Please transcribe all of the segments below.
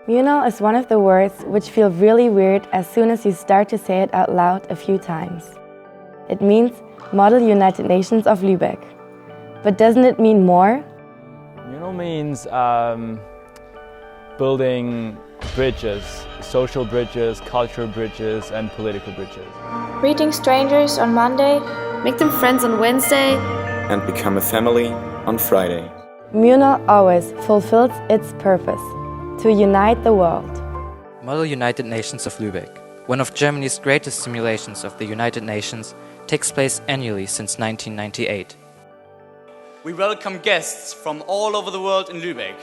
MUNOL is one of the words which feel really weird as soon as you start to say it out loud a few times. It means Model United Nations of Lübeck. But doesn't it mean more? MUNOL means building bridges, social bridges, cultural bridges and political bridges. Greeting strangers on Monday, make them friends on Wednesday, and become a family on Friday. MUNOL always fulfills its purpose, to unite the world. Model United Nations of Lübeck, one of Germany's greatest simulations of the United Nations, takes place annually since 1998. We welcome guests from all over the world in Lübeck.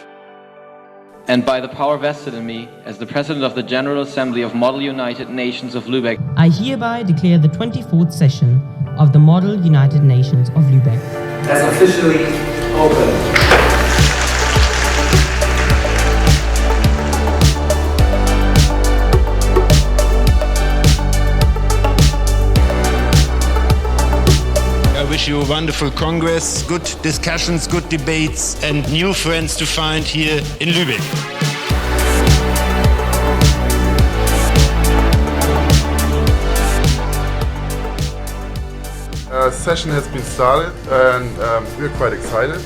And by the power vested in me as the President of the General Assembly of Model United Nations of Lübeck, I hereby declare the 24th session of the Model United Nations of Lübeck as officially open. I wish you a wonderful Congress, good discussions, good debates and new friends to find here in Lübeck. Session has been started and we're quite excited.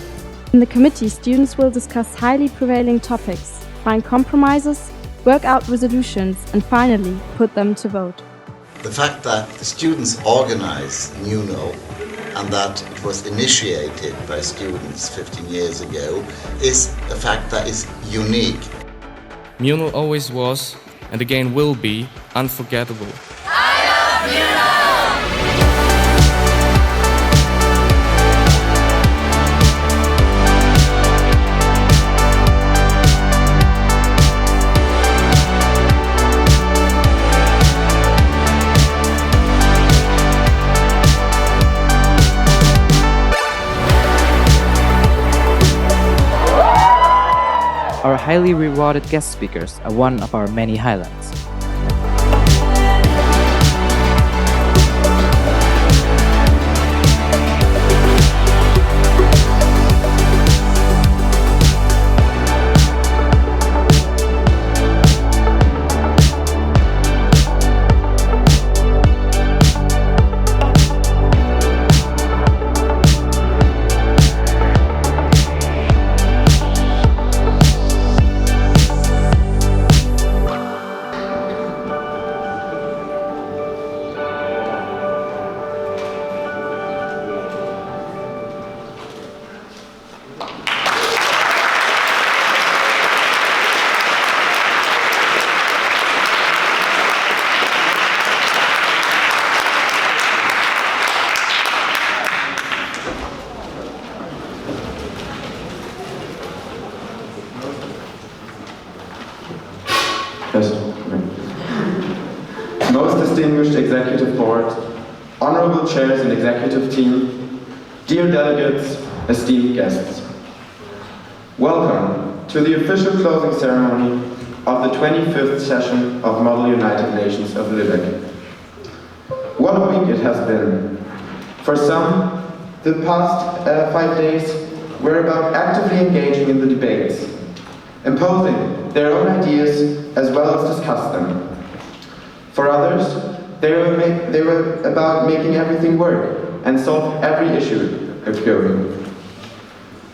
In the committee, students will discuss highly prevailing topics, find compromises, work out resolutions and finally put them to vote. The fact that the students organize MUNOL and that it was initiated by students 15 years ago is a fact that is unique. MUNOL always was, and again will be, unforgettable. I love MUNOL! Our highly rewarded guest speakers are one of our many highlights. Most distinguished executive board, honorable chairs and executive team, dear delegates, esteemed guests. Welcome to the official closing ceremony of the 25th session of Model United Nations of Lübeck. What a week it has been. For some, the past 5 days were about actively engaging in the debates, imposing their own ideas as well as discuss them. For others, they were about making everything work and solve every issue occurring.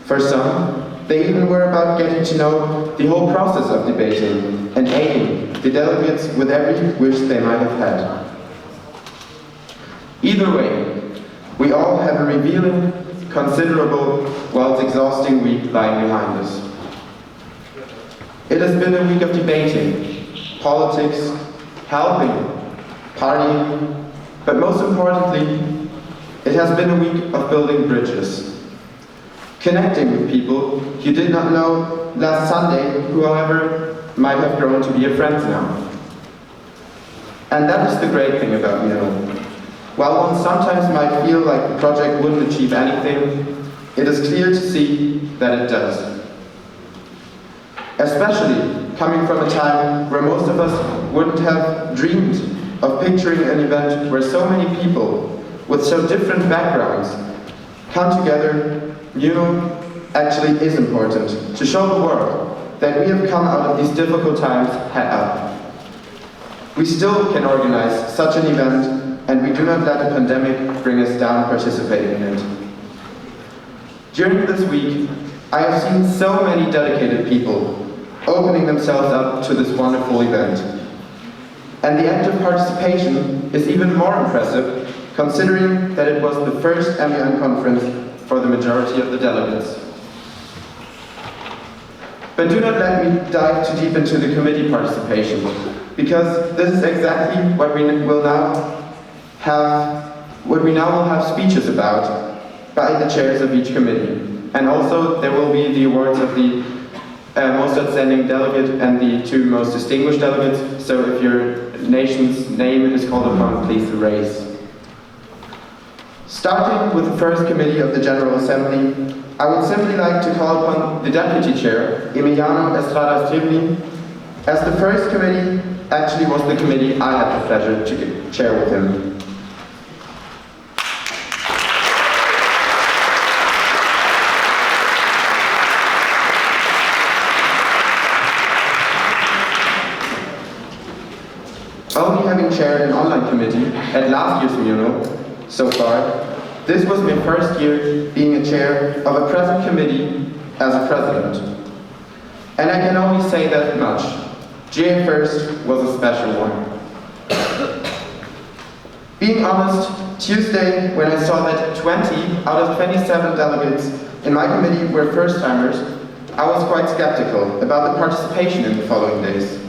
For some, they even were about getting to know the whole process of debating and aiding the delegates with every wish they might have had. Either way, we all have a revealing, considerable, whilst exhausting week lying behind us. It has been a week of debating, politics, helping, partying, but most importantly, it has been a week of building bridges. Connecting with people you did not know last Sunday, who however might have grown to be your friends now. And that is the great thing about MUNOL. While one sometimes might feel like the project wouldn't achieve anything, it is clear to see that it does. Especially coming from a time where most of us wouldn't have dreamed of picturing an event where so many people with so different backgrounds come together. MUNOL actually is important to show the world that we have come out of these difficult times head up. We still can organize such an event, and we do not let the pandemic bring us down participating in it. During this week, I have seen so many dedicated people opening themselves up to this wonderful event. And the active participation is even more impressive, considering that it was the first MUN conference for the majority of the delegates. But do not let me dive too deep into the committee participation, because this is exactly what we will now have speeches about by the chairs of each committee. And also there will be the awards of the most outstanding delegate and the 2 most distinguished delegates, so if your nation's name is called upon, please raise. Starting with the first committee of the General Assembly, I would simply like to call upon the Deputy Chair, Emiliano Estrada Stribli, as the first committee actually was the committee I had the pleasure to chair with him. Only having chaired an online committee at last year's MUNOL so far, this was my first year being a chair of a present committee as a president. And I can only say that much. GA First was a special one. Being honest, Tuesday, when I saw that 20 out of 27 delegates in my committee were first-timers, I was quite skeptical about the participation in the following days.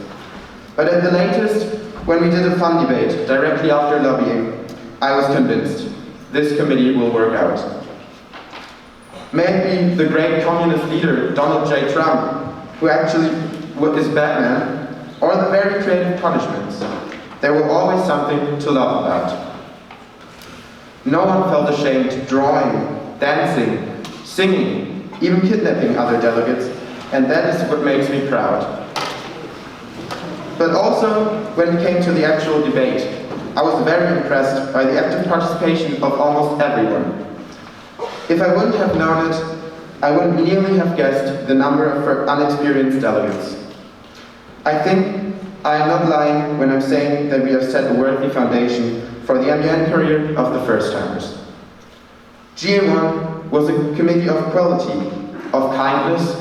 But at the latest, when we did a fun debate directly after lobbying, I was convinced this committee will work out. May it be the great communist leader Donald J. Trump, who actually is Batman, or the very creative punishments. There was always something to laugh about. No one felt ashamed drawing, dancing, singing, even kidnapping other delegates, and that is what makes me proud. But also, when it came to the actual debate, I was very impressed by the active participation of almost everyone. If I wouldn't have known it, I wouldn't nearly have guessed the number of unexperienced delegates. I think I am not lying when I'm saying that we have set a worthy foundation for the MUN career of the first-timers. GA1 was a committee of equality, of kindness,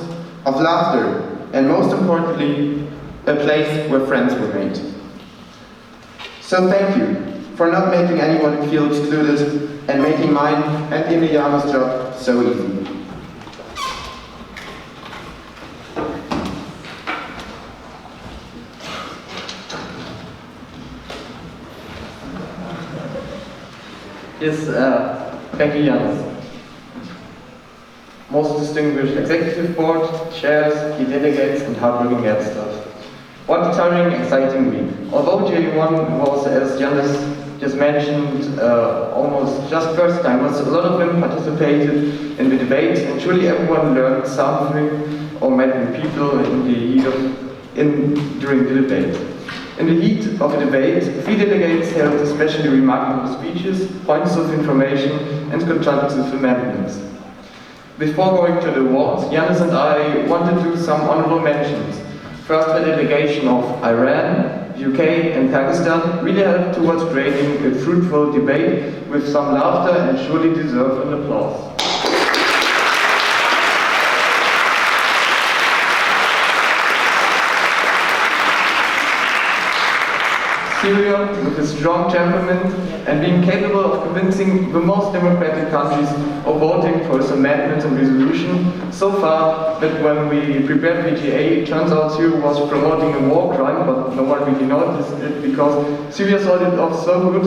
of laughter, and most importantly, a place where friends were made. So thank you for not making anyone feel excluded and making mine and Emiliano's job so easy. Yes, thank you, Jens. Most distinguished executive board, chairs, key delegates, and hardworking guest staff. What a tiring, exciting week. Although GA1 was, as Jens just mentioned, almost just first timers, a lot of them participated in the debate, and surely everyone learned something or met new people in the heat during the debate. In the heat of the debate, 3 delegates held especially remarkable speeches, points of information, and constructive amendments. Before going to the awards, Yannis and I wanted to do some honorable mentions. First, the delegation of Iran, UK, and Pakistan really helped towards creating a fruitful debate with some laughter and surely deserve an applause. Syria, with a strong temperament and being capable of convincing the most democratic countries of voting for its amendments and resolution, so far that when we prepared VGA, it turns out Syria was promoting a war crime, but no one really noticed it because Syria saw it off so good.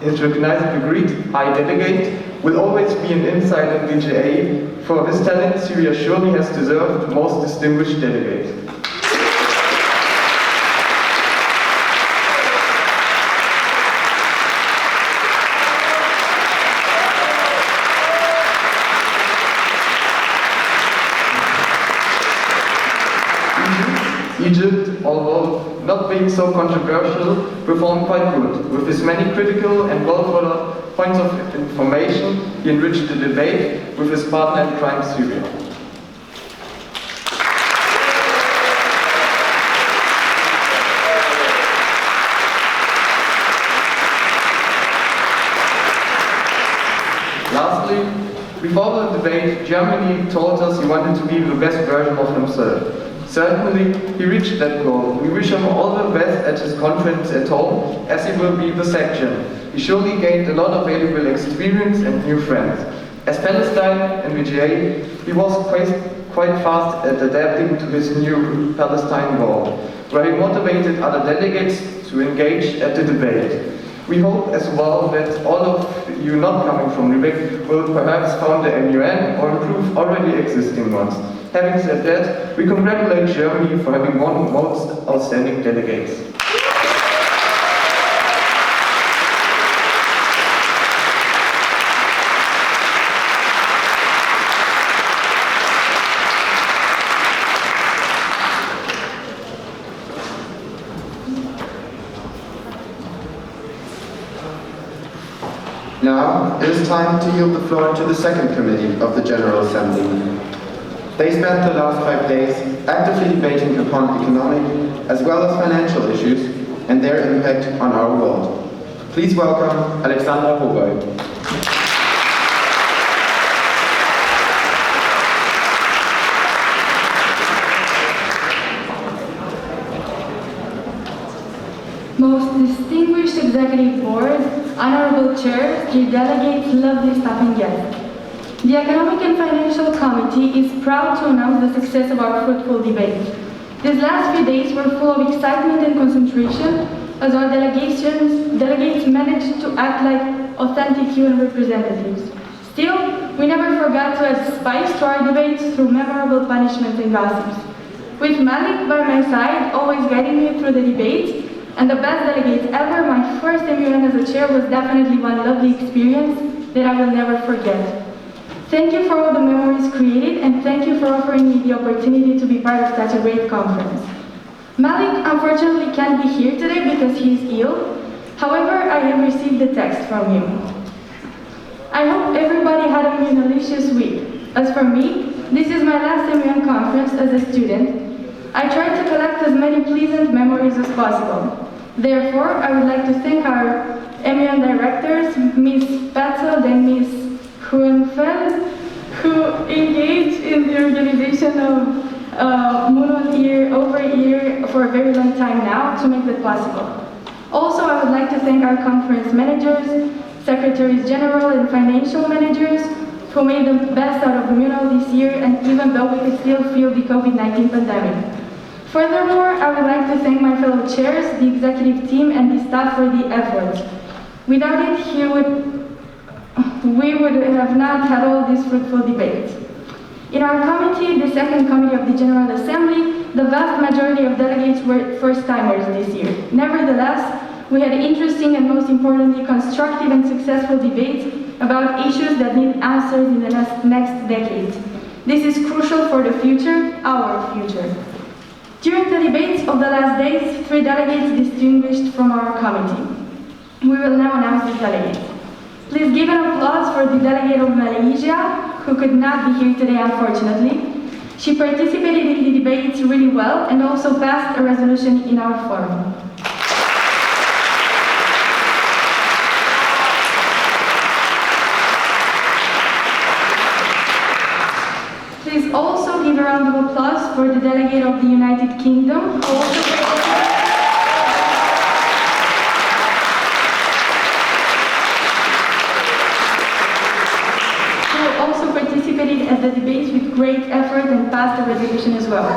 His recognized agreed high delegate will always be an insider in VGA. For this talent, Syria surely has deserved most distinguished delegate. Egypt, although not being so controversial, performed quite good. With his many critical and well-thought points of information, he enriched the debate with his partner in crime, Syria. Before the debate, Germany told us he wanted to be the best version of himself. Certainly, he reached that goal. We wish him all the best at his conference at home, as he will be the section. He surely gained a lot of valuable experience and new friends. As Palestine and VGA, he was quite fast at adapting to his new Palestine wall, where he motivated other delegates to engage at the debate. We hope as well that all of you not coming from Lübeck will perhaps found the MUN or improve already existing ones. Having said that, we congratulate Germany for having one most outstanding delegates. Now, it is time to yield the floor to the second committee of the General Assembly. They spent the last 5 days actively debating upon economic as well as financial issues and their impact on our world. Please welcome Alexander Hoboy. Most distinguished executive board, honorable chairs, dear delegates, lovely staff and guests. The Economic and Financial Committee is proud to announce the success of our fruitful debate. These last few days were full of excitement and concentration as our delegates managed to act like authentic UN representatives. Still, we never forgot to add spice to our debates through memorable punishments and gossips. With Malik by my side, always guiding me through the debates, and the best delegates ever, my first MUN as a chair was definitely one lovely experience that I will never forget. Thank you for all the memories created, and thank you for offering me the opportunity to be part of such a great conference. Malik unfortunately can't be here today because he is ill. However, I have received a text from him. I hope everybody had a MUNolicious week. As for me, this is my last MUN conference as a student. I tried to collect as many pleasant memories as possible. Therefore, I would like to thank our MUN directors, Ms. Petzold and Ms. Hohenfeld, who engaged in the organization of MUNOL over a year for a very long time now to make that possible. Also, I would like to thank our conference managers, secretaries general and financial managers who made the best out of MUNOL this year, and even though we could still feel the COVID-19 pandemic. Furthermore, I would like to thank my fellow chairs, the executive team, and the staff for the efforts. Without it, we would have not had all these fruitful debates. In our committee, the second committee of the General Assembly, the vast majority of delegates were first-timers this year. Nevertheless, we had interesting and most importantly constructive and successful debates about issues that need answers in the next decade. This is crucial for the future, our future. During the debates of the last days, 3 delegates distinguished from our committee. We will now announce the delegates. Please give an applause for the delegate of Malaysia, who could not be here today unfortunately. She participated in the debates really well and also passed a resolution in our forum. Please also give a round of applause for the delegate of the United Kingdom, who also participated at the debates with great effort and passed a resolution as well.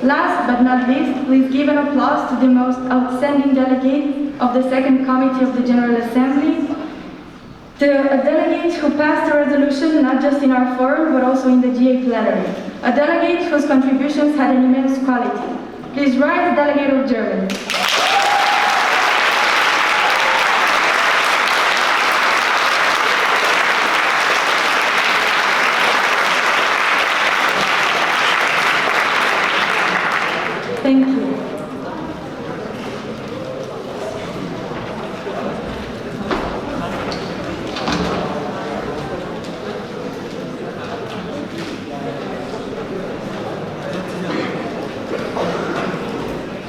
Last but not least, please give an applause to the most outstanding delegate of the second committee of the General Assembly, a delegate who passed a resolution not just in our forum but also in the GA plenary. A delegate whose contributions had an immense quality. Please rise, delegate of Germany. Thank you.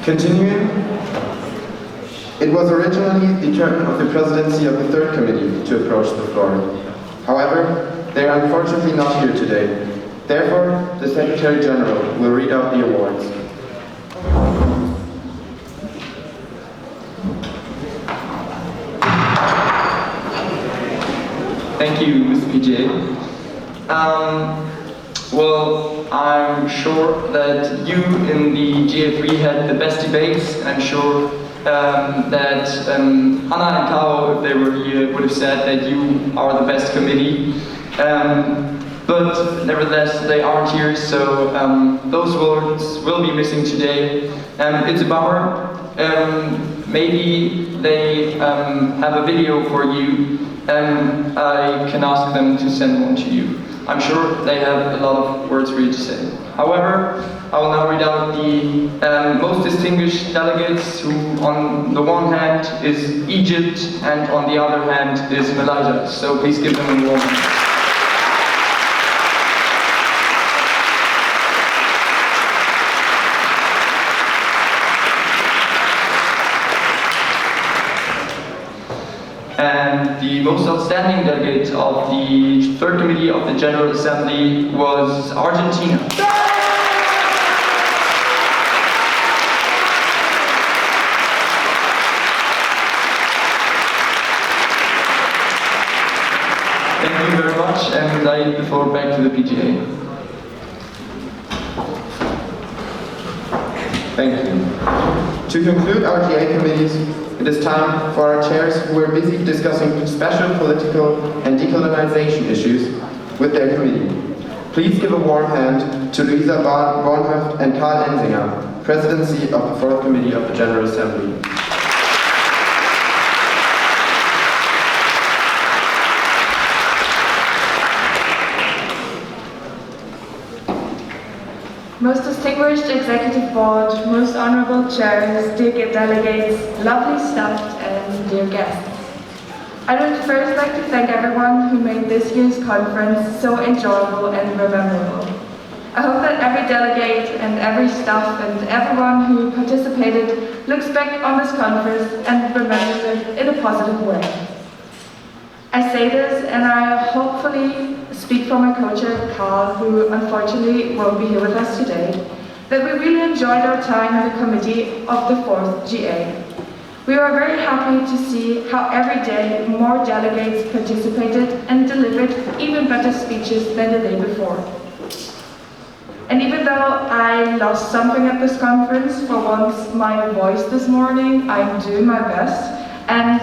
Continuing, it was originally the turn of the presidency of the third committee to approach the floor. However, they are unfortunately not here today. Therefore, the Secretary General will read out the awards. Thank you, Mr. PJ. Well, I'm sure that you in the GA3 had the best debates, and I'm sure that Hannah and Caro, if they were here, would have said that you are the best committee. But nevertheless, they aren't here, so those words will be missing today. It's a bummer. Maybe they have a video for you, and I can ask them to send one to you. I'm sure they have a lot of words for you to say. However, I will now read out the most distinguished delegates, who on the one hand is Egypt and on the other hand is Malaysia. So please give them a warm hand. And the most outstanding delegate of the Third Committee of the General Assembly was Argentina. Thank you very much, and I give the floor back to the PGA. Thank you. To conclude our GA committees, it is time for our chairs, who are busy discussing special political and decolonization issues with their committee. Please give a warm hand to Luisa Bornhöft and Karl Ensinger, Presidency of the Fourth Committee of the General Assembly. Most distinguished Executive Board, most honorable chairs, dear delegates, lovely staff, and dear guests. I would first like to thank everyone who made this year's conference so enjoyable and memorable. I hope that every delegate and every staff and everyone who participated looks back on this conference and remembers it in a positive way. I say this, and I hopefully speak for my co-chair, Karl, who unfortunately won't be here with us today, that we really enjoyed our time in the committee of the 4th GA. We were very happy to see how every day more delegates participated and delivered even better speeches than the day before. And even though I lost something at this conference, for once my voice this morning, I'm doing my best. And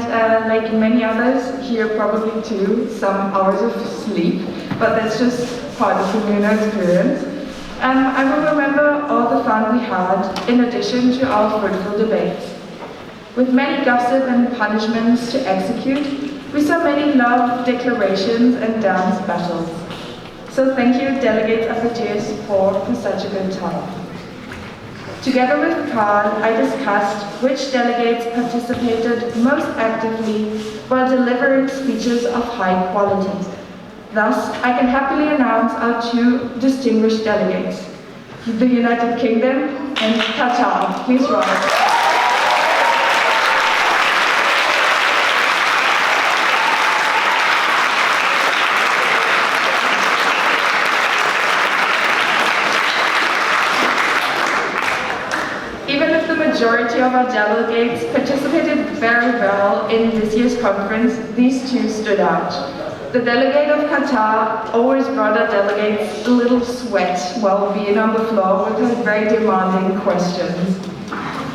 like many others here probably too, some hours of sleep, but that's just part of the MUNOL experience. I will remember all the fun we had, in addition to our fruitful debates. With many gossip and punishments to execute, we saw many love declarations and dance battles. So thank you, delegates of the GS4, for such a good time. Together with Karl, I discussed which delegates participated most actively while delivering speeches of high quality. Thus, I can happily announce our two distinguished delegates, the United Kingdom and Qatar. Please rise. The majority of our delegates participated very well in this year's conference. These two stood out. The delegate of Qatar always brought our delegates a little sweat while being on the floor with her very demanding questions.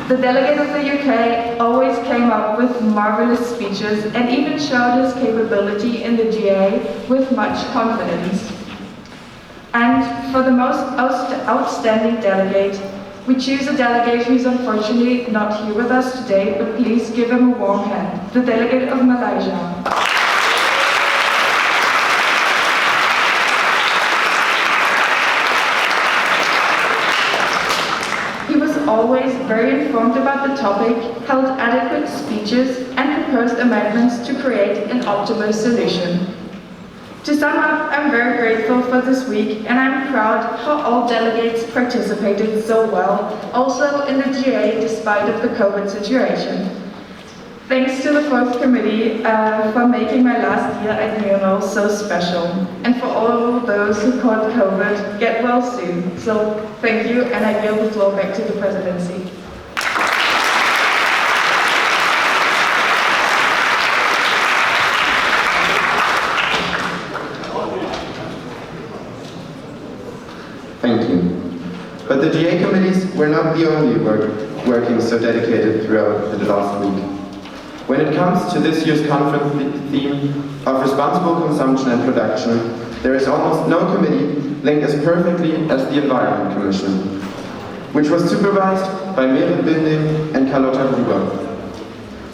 The delegate of the UK always came up with marvelous speeches and even showed his capability in the GA with much confidence. And for the most outstanding delegate, we choose a delegate who's unfortunately not here with us today, but please give him a warm hand, the delegate of Malaysia. He was always very informed about the topic, held adequate speeches, and proposed amendments to create an optimal solution. To sum up, I'm very grateful for this week, and I'm proud how all delegates participated so well, also in the GA despite of the COVID situation. Thanks to the fourth committee for making my last year at MUNOL so special. And for all those who caught COVID, get well soon. So thank you, and I yield the floor back to the presidency. Thank you. But the GA committees were not the only working so dedicated throughout the last week. When it comes to this year's conference theme of responsible consumption and production, there is almost no committee linked as perfectly as the Environment Commission, which was supervised by Merit Binding and Carlotta Gruber.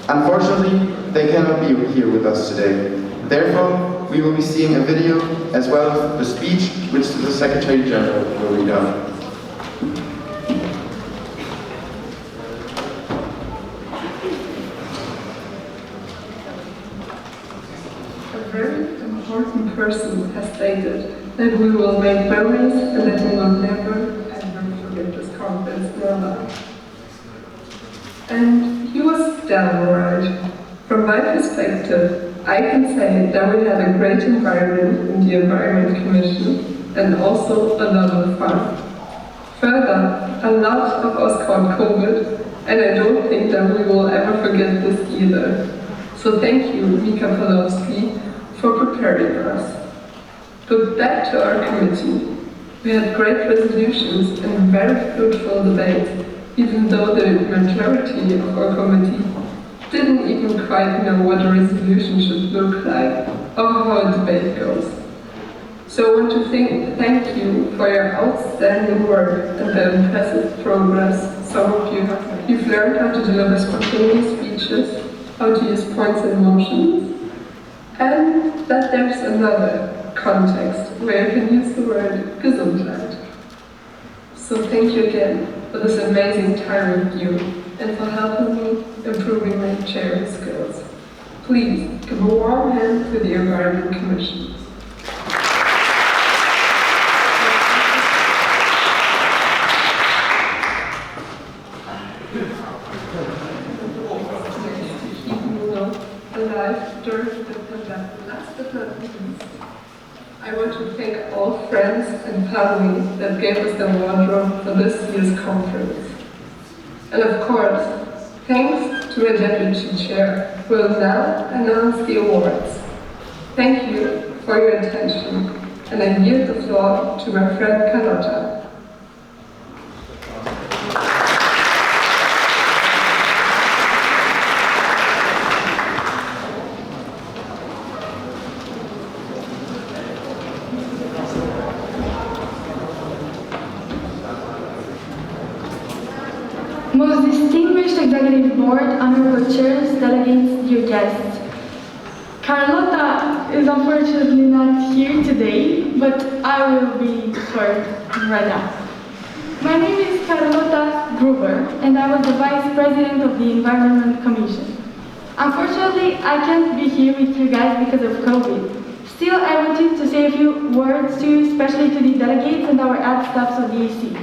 Unfortunately, they cannot be here with us today. Therefore, we will be seeing a video as well as the speech which the Secretary General will read out. A very important person has stated that we will make memories and that we will never ever forget this conference in our life. And he was damn right. From my perspective, I can say that we had a great environment in the Environment Commission and also a lot of fun. Further, a lot of us caught COVID, and I don't think that we will ever forget this either. So thank you, Mika Polowski, for preparing us. But back to our committee. We had great resolutions and very fruitful debates, even though the majority of our committee didn't even quite know what a resolution should look like or how a debate goes. So I want to thank you for your outstanding work and the impressive progress. Some of you've learned how to deliver spontaneous speeches, how to use points and motions, and that there's another context where you can use the word Gesundheit. So thank you again for this amazing time with you and for helping me improving my chairing skills. Please give a warm hand to the Environment Commission. Alive during the pandemic. Last but not least, I want to thank all friends and family that gave us the wardrobe for this year's conference. And of course, thanks to my deputy chair, who will now announce the awards. Thank you for your attention, and I yield the floor to my friend Carlotta. Most distinguished executive board, honorable chairs, delegates, dear guests. Carlotta is unfortunately not here today, but I will be for right now. My name is Carlotta Gruber, and I was the Vice President of the Environment Commission. Unfortunately, I can't be here with you guys because of COVID. Still, I wanted to say a few words to you, especially to the delegates and our ad staffs of the AC.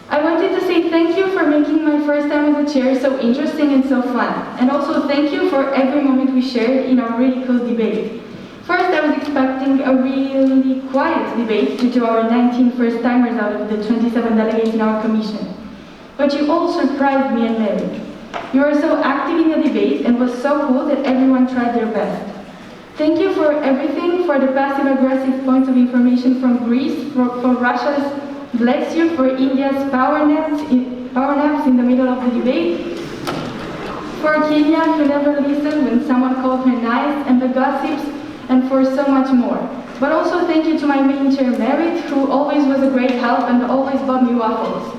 I wanted to say thank you for making my first time as a chair so interesting and so fun. And also thank you for every moment we shared in our really cool debate. First, I was expecting a really quiet debate due to our 19 first-timers out of the 27 delegates in our commission. But you all surprised me and Mary. You were so active in the debate and was so cool that everyone tried their best. Thank you for everything, for the passive-aggressive points of information from Greece, for Russia's bless you, for India's power naps in the middle of the debate, for Kenya who never listened when someone called her nice, and the gossips, and for so much more. But also thank you to my main chair, Merit, who always was a great help and always bought me waffles.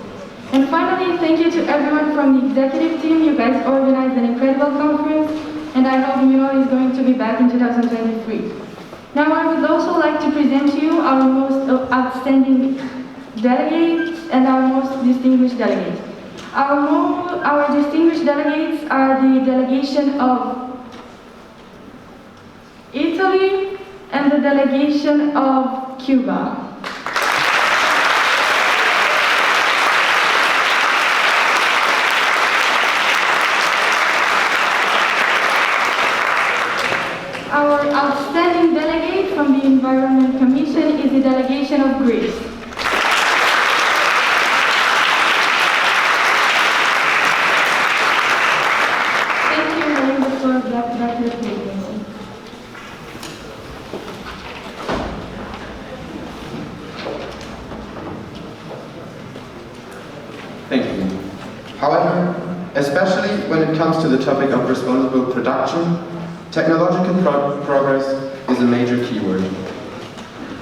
And finally, thank you to everyone from the executive team. You guys organized an incredible conference, and I hope MUNOL is going to be back in 2023. Now I would also like to present to you our most outstanding delegates and our most distinguished delegates. Our distinguished delegates are the delegation of Italy and the delegation of Cuba. of Greece. Thank you, and leave the floor back to the presidency. Thank you. However, especially when it comes to the topic of responsible production, technological progress is a major keyword.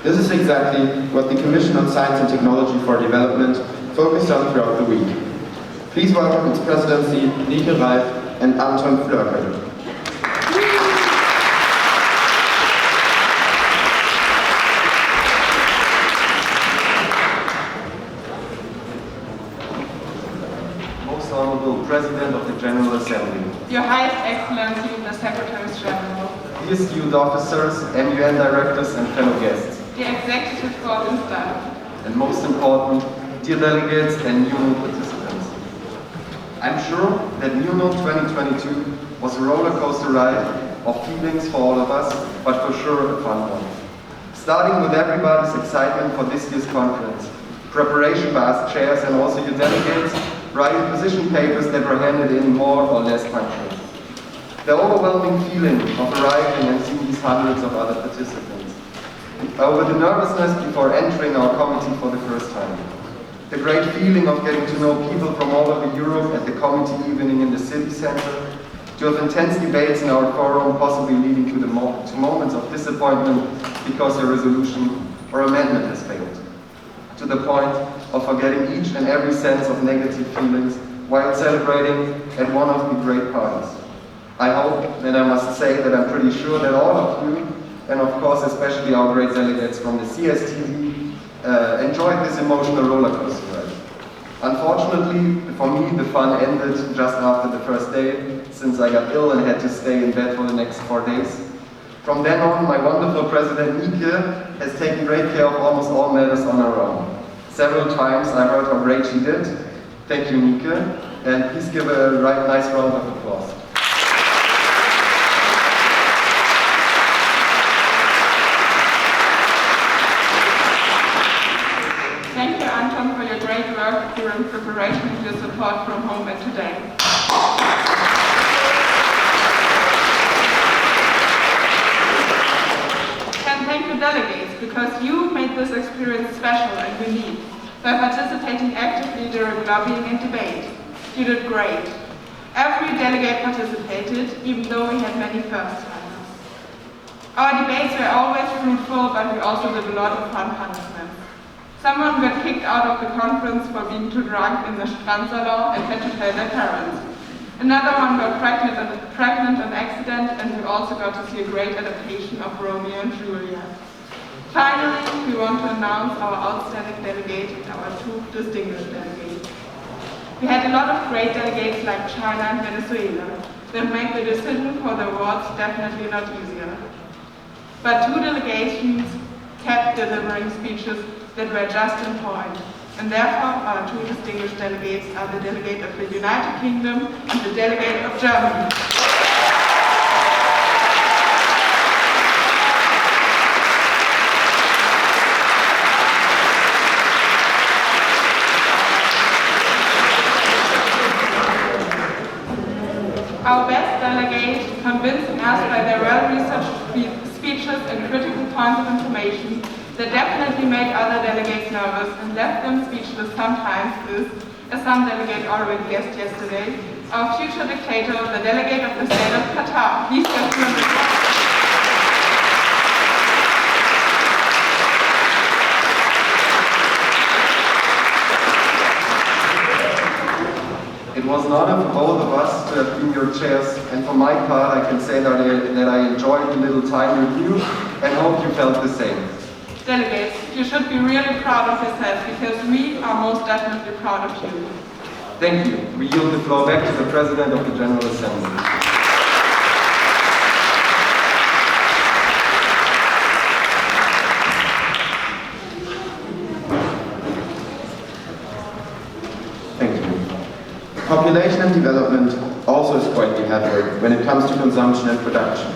This is exactly what the Commission on Science and Technology for Development focused on throughout the week. Please welcome its presidency, Nike Reif and Anton Flörker. Most Honorable President of the General Assembly, Your Highest Excellency, the Secretaries General, dear student officers, MUN directors and fellow guests, the Executive Board and staff, and most important, dear delegates and MUNOL participants. I'm sure that MUNOL 2022 was a roller coaster ride of feelings for all of us, but for sure a fun one. Starting with everybody's excitement for this year's conference, preparation by us chairs and also your delegates, writing position papers that were handed in more or less punctual. The overwhelming feeling of arriving and seeing these hundreds of other participants. Over the nervousness before entering our committee for the first time. The great feeling of getting to know people from all over Europe at the committee evening in the city center, to have intense debates in our forum, possibly leading to moments of disappointment because a resolution or amendment has failed. To the point of forgetting each and every sense of negative feelings while celebrating at one of the great parties. I hope, and I must say that I'm pretty sure that all of you, and of course especially our great delegates from the CSTV, enjoyed this emotional roller coaster ride. Unfortunately, for me, the fun ended just after the first day, since I got ill and had to stay in bed for the next 4 days. From then on, my wonderful President Nike has taken great care of almost all matters on her own. Several times I heard how great she did. Thank you, Nike, and please give a nice round of applause. thank you, Anton, for your great work during preparation and your support from home and today. And thank you, delegates, because you made this experience special and unique by participating actively during lobbying and debate. You did great. Every delegate participated, even though we had many first-timers. Our debates were always fruitful, but we also did a lot of fun punishments. Someone got kicked out of the conference for being too drunk in the Strandsalon and had to tell their parents. Another one got pregnant on accident, and we also got to see a great adaptation of Romeo and Juliet. Finally, we want to announce our outstanding delegate and our 2 distinguished delegates. We had a lot of great delegates like China and Venezuela that make the decision for the awards definitely not easier. But 2 delegations kept delivering speeches that were just in point, and therefore our 2 distinguished delegates are the delegate of the United Kingdom and the delegate of Germany. Our best delegate, convincing us by their well-researched speeches and critical points of information that definitely made other delegates nervous and left them speechless sometimes is, as some delegate already guessed yesterday, our future dictator, the delegate of the state of Qatar. Please get to the It was an honor for both of us to have been your chairs, and for my part I can say that I enjoyed the little time with you and hope you felt the same. Delegates, you should be really proud of yourself because we are most definitely proud of you. Thank you. We yield the floor back to the President of the General Assembly. Population and development also is quite heavier when it comes to consumption and production.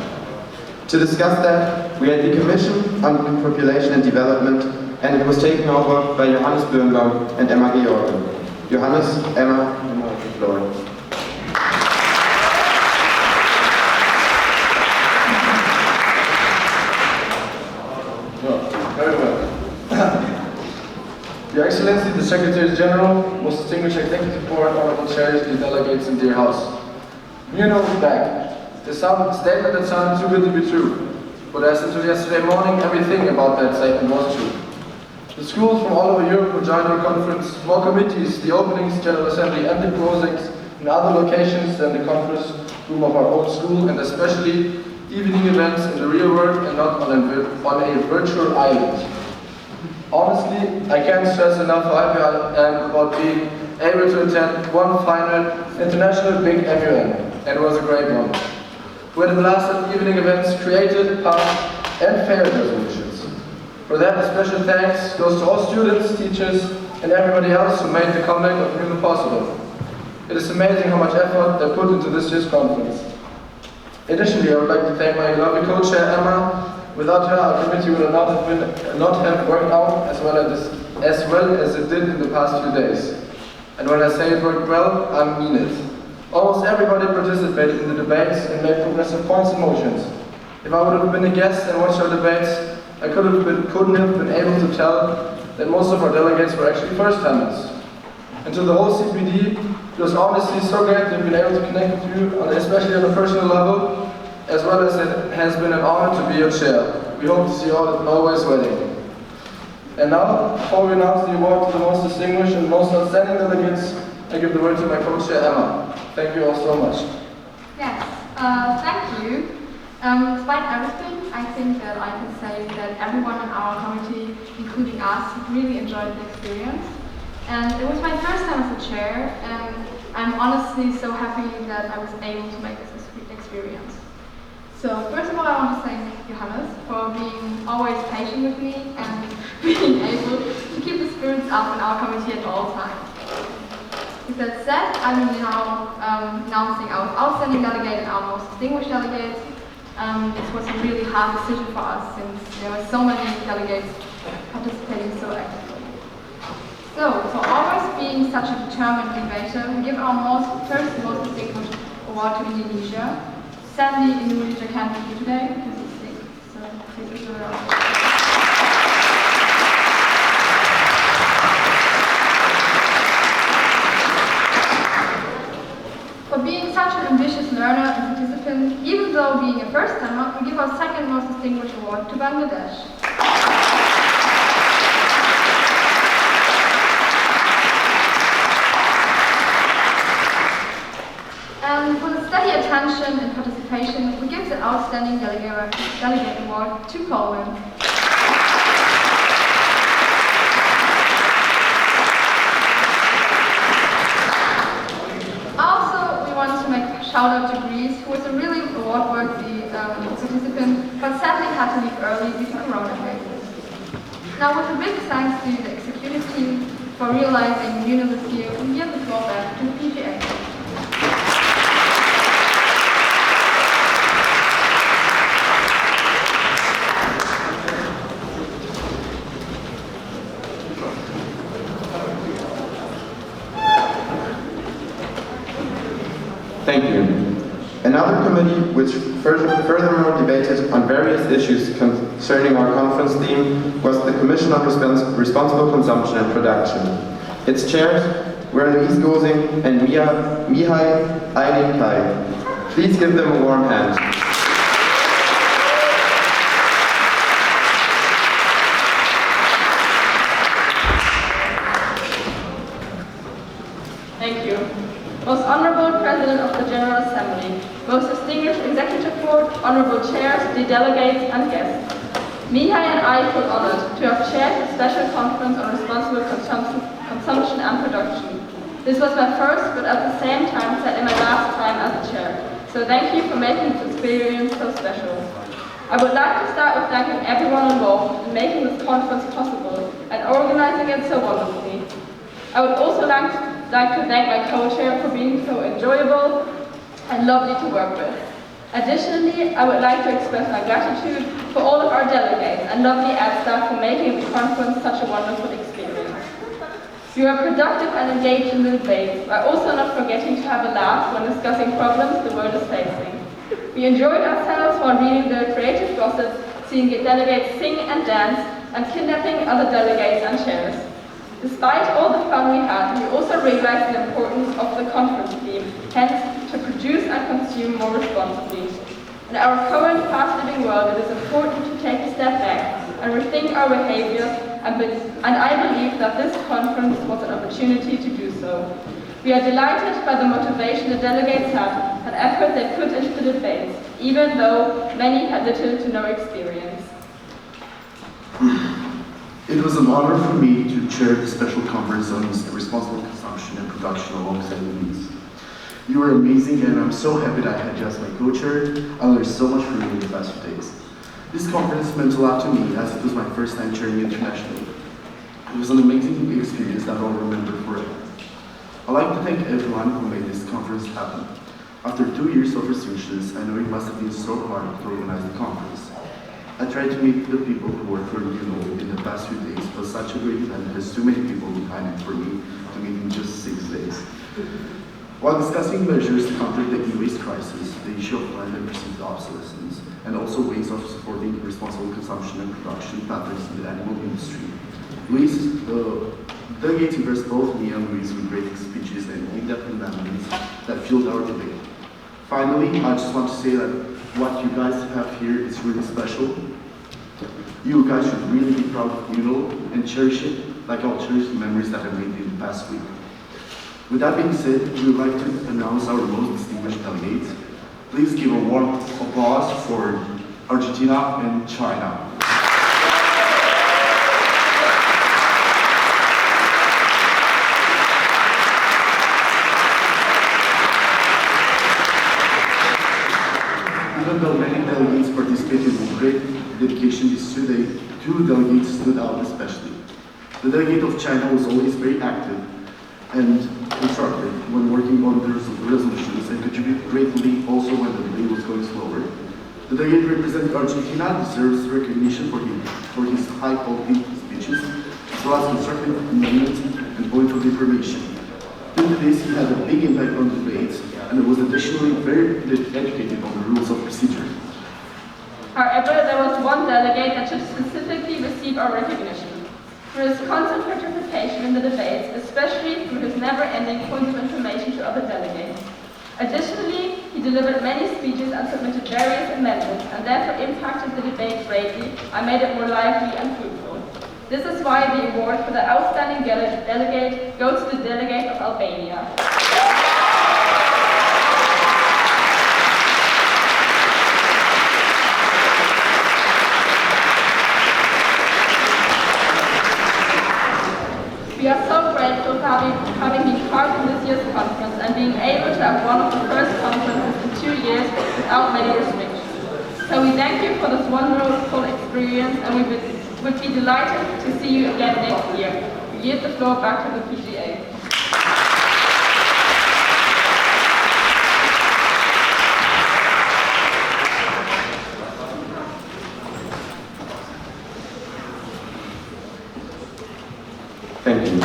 To discuss that, we had the Commission on Population and Development, and it was taken over by Johannes Birnbaum and Emma Georgen. Johannes, Emma, you have the floor. Very well. Your Excellency, the Secretary General, most distinguished Executive Board, honorable chairs, dear delegates, and dear House. MUNOL is back. The statement that sounded too good to be true. But as until yesterday morning, everything about that statement was true. The schools from all over Europe will join our conference, more committees, the openings, General Assembly, and the closings in other locations than the conference room of our own school, and especially evening events in the real world and not on a virtual island. Honestly, I can't stress enough how happy I am about being able to attend one final international big MUN, and it was a great one. We had blasted evening events, created, passed, and failed resolutions. For that, a special thanks goes to all students, teachers, and everybody else who made the comeback of MUNOL possible. It is amazing how much effort they put into this year's conference. Additionally, I would like to thank my lovely co-chair Emma. Without her, our committee would not have worked out as well as it did in the past few days. And when I say it worked well, I mean it. Almost everybody participated in the debates and made progressive points and motions. If I would have been a guest and watched our debates, I couldn't have been able to tell that most of our delegates were actually first-timers. And to the whole CPD, it was honestly so great to have been able to connect with you, especially on a personal level, as well as it has been an honor to be your chair. We hope to see you all at Norway's wedding. And now, before we announce the award to the most distinguished and most outstanding delegates, I give the word to my co-chair Emma. Thank you all so much. Yes, thank you. Despite everything, I think that I can say that everyone in our committee, including us, really enjoyed the experience. And it was my first time as a chair, and I'm honestly so happy that I was able to make this experience. So first of all, I want to thank Johannes for being always patient with me and being able to keep the spirits up in our committee at all times. With that said, I'm now announcing our outstanding delegate and our most distinguished delegates. This was a really hard decision for us since there were so many delegates participating so actively. So, for always being such a determined debater, we give our first most distinguished award to Indonesia. Sadly, Indonesia can't be here today because he's sick, so please enjoy our For being such an ambitious learner and participant, even though being a first-timer, we give our second most distinguished award to Bangladesh. And for the steady attention and participation, we give the Outstanding Delegate Award to Poland. Also, we want to make a shout out to Greece, who was a really award-worthy participant, but sadly had to leave early due to Corona cases. Now, with a big thanks to the executive team for realizing MUNOL this year, we give the floor back to the PGA. Thank you. Another committee which furthermore debated on various issues concerning our conference theme was the Commission on Responsible Consumption and Production. Its chairs were Louise Gosing and Mihai Ailin-Kai. Please give them a warm hand. Thank you. Most Honourable President of the General Assembly, most distinguished Executive Board, Honourable Chairs, dear delegates and guests. Mihai and I feel honoured to have chaired a special conference on responsible consumption and production. This was my first, but at the same time sadly my last time as a chair, so thank you for making this experience so special. I would like to start with thanking everyone involved in making this conference possible and organising it so wonderfully. I would also like to thank my co-chair for being so enjoyable and lovely to work with. Additionally, I would like to express my gratitude for all of our delegates and lovely ad staff for making the conference such a wonderful experience. We were productive and engaged in the debate, while also not forgetting to have a laugh when discussing problems the world is facing. We enjoyed ourselves while reading the creative gossip, seeing delegates sing and dance, and kidnapping other delegates and chairs. Despite all the fun we had, we also realized the importance of the conference theme, hence to produce and consume more responsibly. In our current fast-living world, it is important to take a step back and rethink our behavior, and I believe that this conference was an opportunity to do so. We are delighted by the motivation the delegates had and effort they put into the debates, even though many had little to no experience. It was an honor for me to chair the special conference on responsible consumption and production alongside Louise. You were amazing, and I'm so happy that I had you as my co-chair. I learned so much from you in the past few days. This conference meant a lot to me, as it was my first time chairing internationally. It was an amazing experience that I'll remember forever. I'd like to thank everyone who made this conference happen. After 2 years of researches, I know it must have been so hard to organize the conference. I tried to meet the people who worked for MUNOL in the past few days. It was such a great event and there's too many people behind it for me to meet in just 6 days. While discussing measures to counter the e-waste crisis, the issue of planned and perceived obsolescence, and also ways of supporting responsible consumption and production patterns in the animal industry, delegates impressed both me and Louise with great speeches and in-depth amendments that fueled our debate. Finally, I just want to say that what you guys have here is really special. You guys should really be proud of MUNOL and cherish it, like I'll cherish the memories that I made in the past week. With that being said, we would like to announce our most distinguished delegates. Please give a warm applause for Argentina and China. Even though many delegates participated with great dedication yesterday, 2 delegates stood out especially. The delegate of China was always very active and constructive when working on the resolutions and contributed greatly also when the debate was going slower. The delegate representing Argentina deserves recognition for his high-quality speeches, as well as constructive amendments and points of information. Due to this, he had a big impact on debates, and was additionally very educated on the rules of procedure. However, there was one delegate that should specifically receive our recognition. For his constant participation in the debates, especially through his never-ending points of information to other delegates. Additionally, he delivered many speeches and submitted various amendments, and therefore impacted the debate greatly and made it more lively and fruitful. This is why the award for the outstanding delegate goes to the delegate of Albania. We are so grateful for having been part of this year's conference and being able to have one of the first conferences in 2 years without many restrictions. So we thank you for this wonderful experience, and we would be delighted to see you again next year. We yield the floor back to the PGA. Thank you.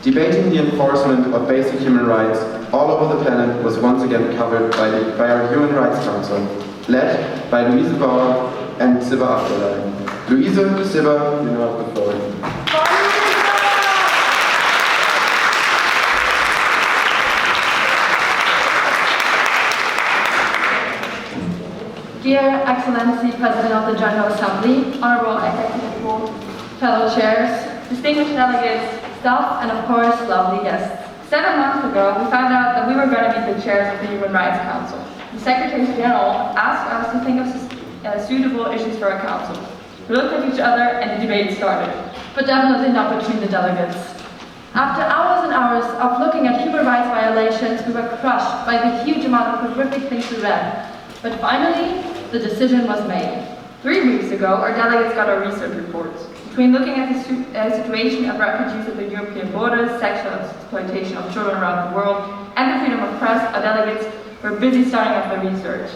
Debating the enforcement of basic human rights all over the planet was once again covered by our Human Rights Council, led by Luise Bauer and Siba Afterlein. Luise, Siba, you now have the floor. Dear Excellency, President of the General Assembly, Honorable Executive Board, fellow chairs, distinguished delegates, staff, and of course, lovely guests. 7 months ago, we found out that we were going to be the chairs of the Human Rights Council. The Secretary General asked us to think of suitable issues for our council. We looked at each other and the debate started, but definitely not between the delegates. After hours and hours of looking at human rights violations, we were crushed by the huge amount of horrific things we read. But finally, the decision was made. 3 weeks ago, our delegates got our research reports. Between looking at the situation of refugees at the European borders, sexual exploitation of children around the world, and the freedom of press, our delegates were busy starting off their research.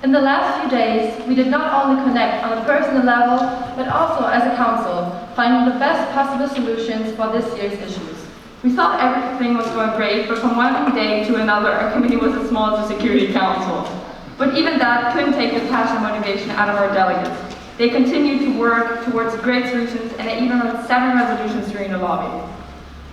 In the last few days, we did not only connect on a personal level, but also as a council, finding the best possible solutions for this year's issues. We thought everything was going great, but from one day to another, our committee was as small as the Security Council. But even that couldn't take the passion and motivation out of our delegates. They continued to work towards great solutions, and they even wrote 7 resolutions during the lobby.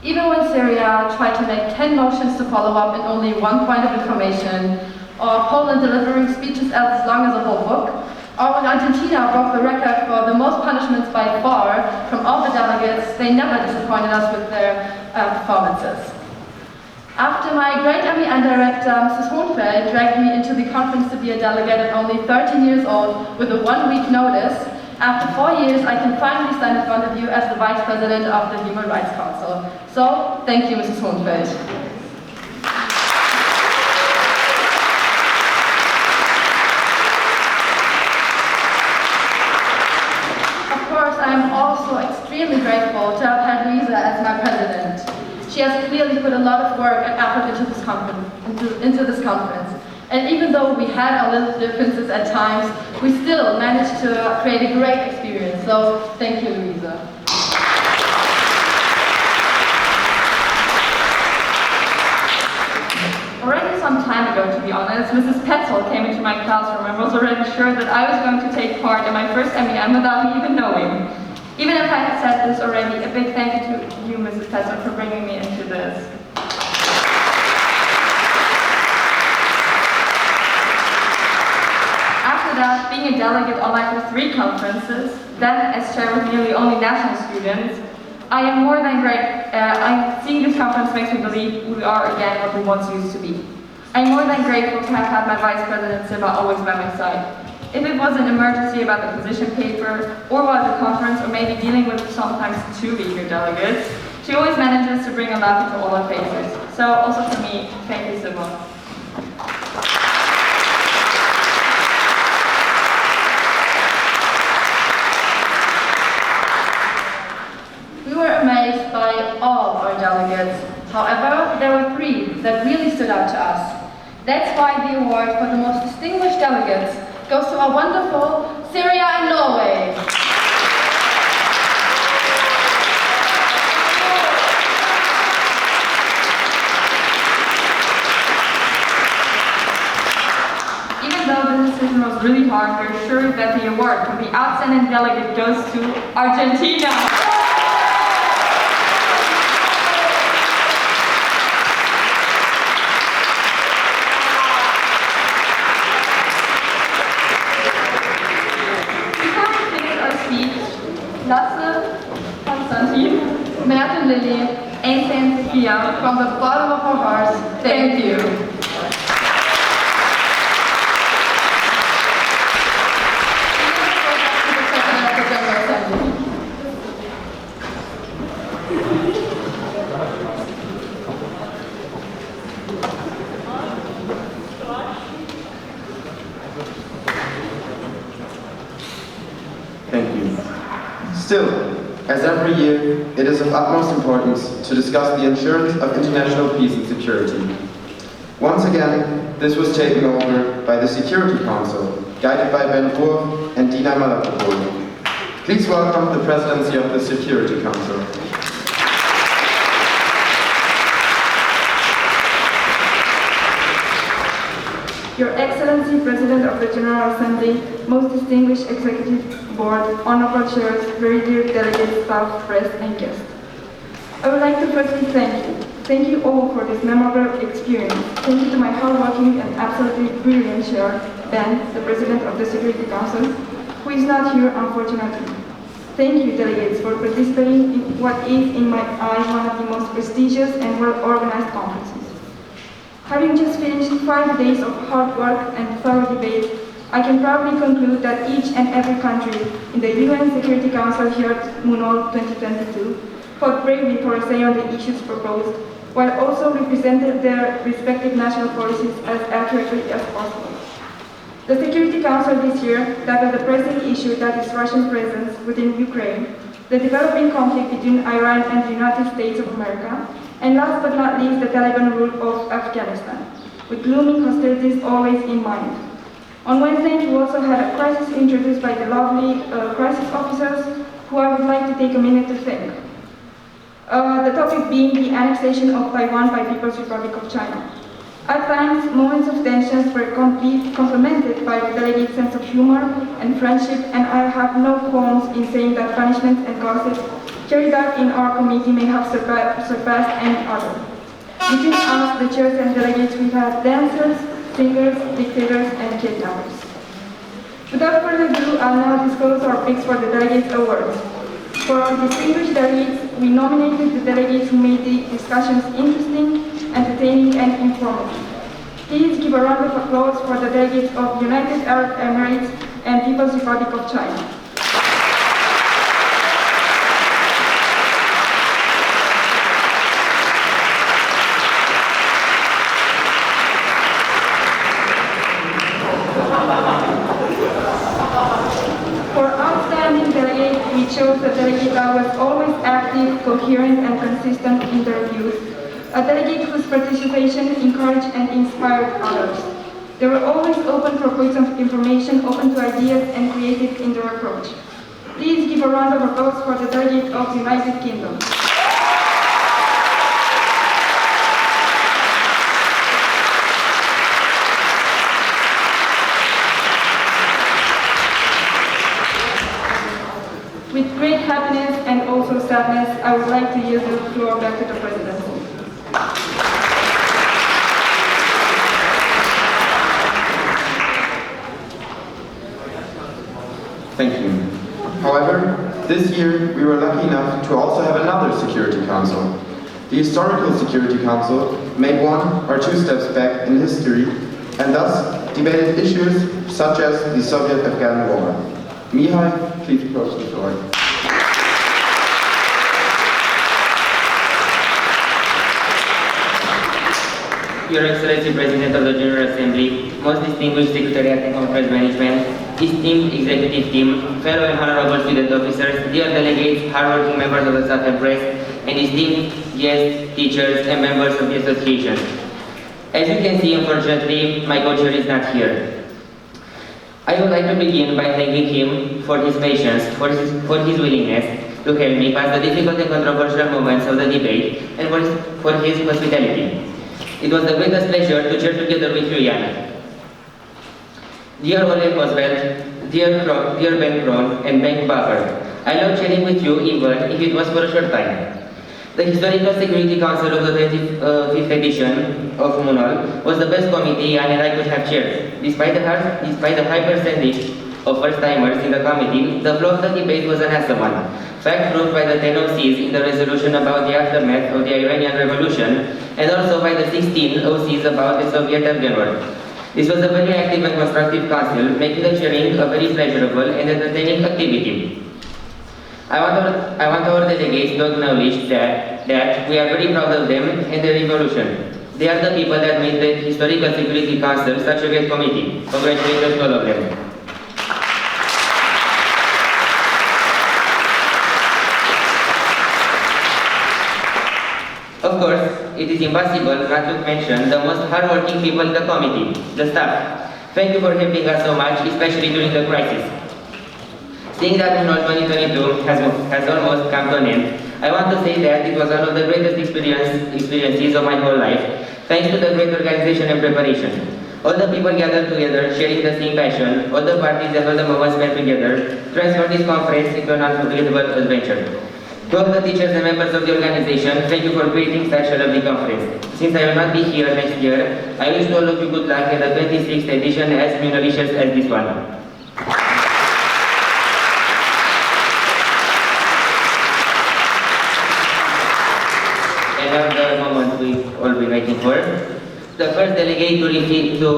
Even when Syria tried to make 10 motions to follow up in only 1 point of information, or Poland delivering speeches as long as a whole book, or when Argentina broke the record for the most punishments by far from all the delegates, they never disappointed us with their performances. After my great MEN director, Mrs. Hohenfeld, dragged me into the conference to be a delegate at only 13 years old with a 1-week notice, after 4 years I can finally stand in front of you as the Vice President of the Human Rights Council. So, thank you, Mrs. Hohenfeld. I am also extremely grateful to have had Lisa as my president. She has clearly put a lot of work and effort into this conference. And even though we had our little differences at times, we still managed to create a great experience. So thank you, Louisa. Already some time ago, to be honest, Mrs. Petzold came into my classroom and was already sure that I was going to take part in my first MEM without me even knowing. Even if I had said this already, a big thank you to you, Mrs. Petzold, for bringing me into this. After that, being a delegate on my first 3 conferences, then as chair with nearly only national students, I am more than seeing this conference makes me believe we are again what we once used to be. I'm more than grateful to have had my Vice President Siba always by my side. If it was an emergency about the position paper, or while at the conference, or maybe dealing with sometimes too eager delegates, she always manages to bring a laugh into all our faces. So also for me, thank you, Siba. We were amazed by all our delegates. However, there were 3 that really stood out to us. That's why the award for the most distinguished delegates goes to our wonderful Syria and Norway. Even though the decision was really hard, we're sure that the award for the outstanding delegate goes to Argentina. Lasse, Konstantin, Mert and Lily, Ainsley and Sophia, from the bottom of our hearts, thank you. Thank you. Still, as every year, it is of utmost importance to discuss the assurance of international peace and security. Once again, this was taken over by the Security Council, guided by Ben Hur and Dina Malapopoulos. Please welcome the presidency of the Security Council. Your Excellency, President of the General Assembly, most distinguished Executive Board, honorable chairs, very dear delegates, staff, press, and guests. I would like to firstly thank you. Thank you all for this memorable experience. Thank you to my hardworking and absolutely brilliant chair, Ben, the President of the Security Council, who is not here, unfortunately. Thank you, delegates, for participating in what is, in my eyes, one of the most prestigious and well-organized conferences. Having just finished 5 days of hard work and thorough debate, I can proudly conclude that each and every country in the UN Security Council here at MUNOL 2022 fought bravely for a say on the issues proposed, while also represented their respective national policies as accurately as possible. The Security Council this year tackled the pressing issue that is Russian presence within Ukraine, the developing conflict between Iran and the United States of America, and last but not least, the Taliban rule of Afghanistan, with looming hostilities always in mind. On Wednesday, we also had a crisis introduced by the lovely crisis officers, who I would like to take a minute to thank. The topic being the annexation of Taiwan by People's Republic of China. At times, moments of tensions were complemented by the delegate's sense of humor and friendship, and I have no qualms in saying that punishments and gossip carried out in our committee may have surpassed any other. Between us, the chairs and delegates, we had dancers, singers, dictators, and kidnappers. Without further ado, I'll now disclose our picks for the Delegates Awards. For our distinguished delegates, we nominated the delegates who made the discussions interesting, entertaining, and informative. Please give a round of applause for the delegates of United Arab Emirates and People's Republic of China. Chose a delegate that was always active, coherent, and consistent in their views. A delegate whose participation encouraged and inspired others. They were always open for points of information, open to ideas, and creative in their approach. Please give a round of applause for the delegate of the United Kingdom. With great happiness and also sadness, I would like to yield the floor back to the presidency. Thank you. However, this year we were lucky enough to also have another Security Council. The Historical Security Council made 1 or 2 steps back in history and thus debated issues such as the Soviet-Afghan War. Mihai, please approach the floor. Your Excellency President of the General Assembly, most distinguished Secretariat and Conference Management, esteemed Executive Team, fellow and honorable student officers, dear delegates, hardworking members of the staff and press, and esteemed guests, teachers, and members of the association. As you can see, unfortunately, my co-chair is not here. I would like to begin by thanking him for his patience, for his willingness to help me pass the difficult and controversial moments of the debate, and for his hospitality. It was the greatest pleasure to chair together with you, Jan. Dear Ole Oswald, dear Ben Kron, and Ben Bakker, I love chairing with you even if it was for a short time. The Historical Security Council of the 25th edition of MUNOL was the best committee Jan and I could have chaired. Despite the high percentage of first-timers in the committee, the flow of the debate was an awesome one. Fact proved by the 10 OCs in the resolution about the aftermath of the Iranian Revolution, and also by the 16 OCs about the Soviet-Afghan War. This was a very active and constructive council, making the chairing a very pleasurable and entertaining activity. I want our delegates to acknowledge that we are very proud of them and their evolution. They are the people that made the Historical Security Council such a great committee. Congratulations to all of them. Of course, it is impossible not to mention the most hardworking people in the committee, the staff. Thank you for helping us so much, especially during the crisis. Seeing that MUNOL 2022 has almost come to an end, I want to say that it was one of the greatest experiences of my whole life, thanks to the great organization and preparation. All the people gathered together, sharing the same passion, all the parties and all the moments spent together, transformed this conference into an unforgettable adventure. To all the teachers and members of the organization, thank you for creating such a lovely conference. Since I will not be here next year, I wish all of you good luck in the 26th edition as MUNOLicious as this one. The moment we've all been waiting for. The first delegate to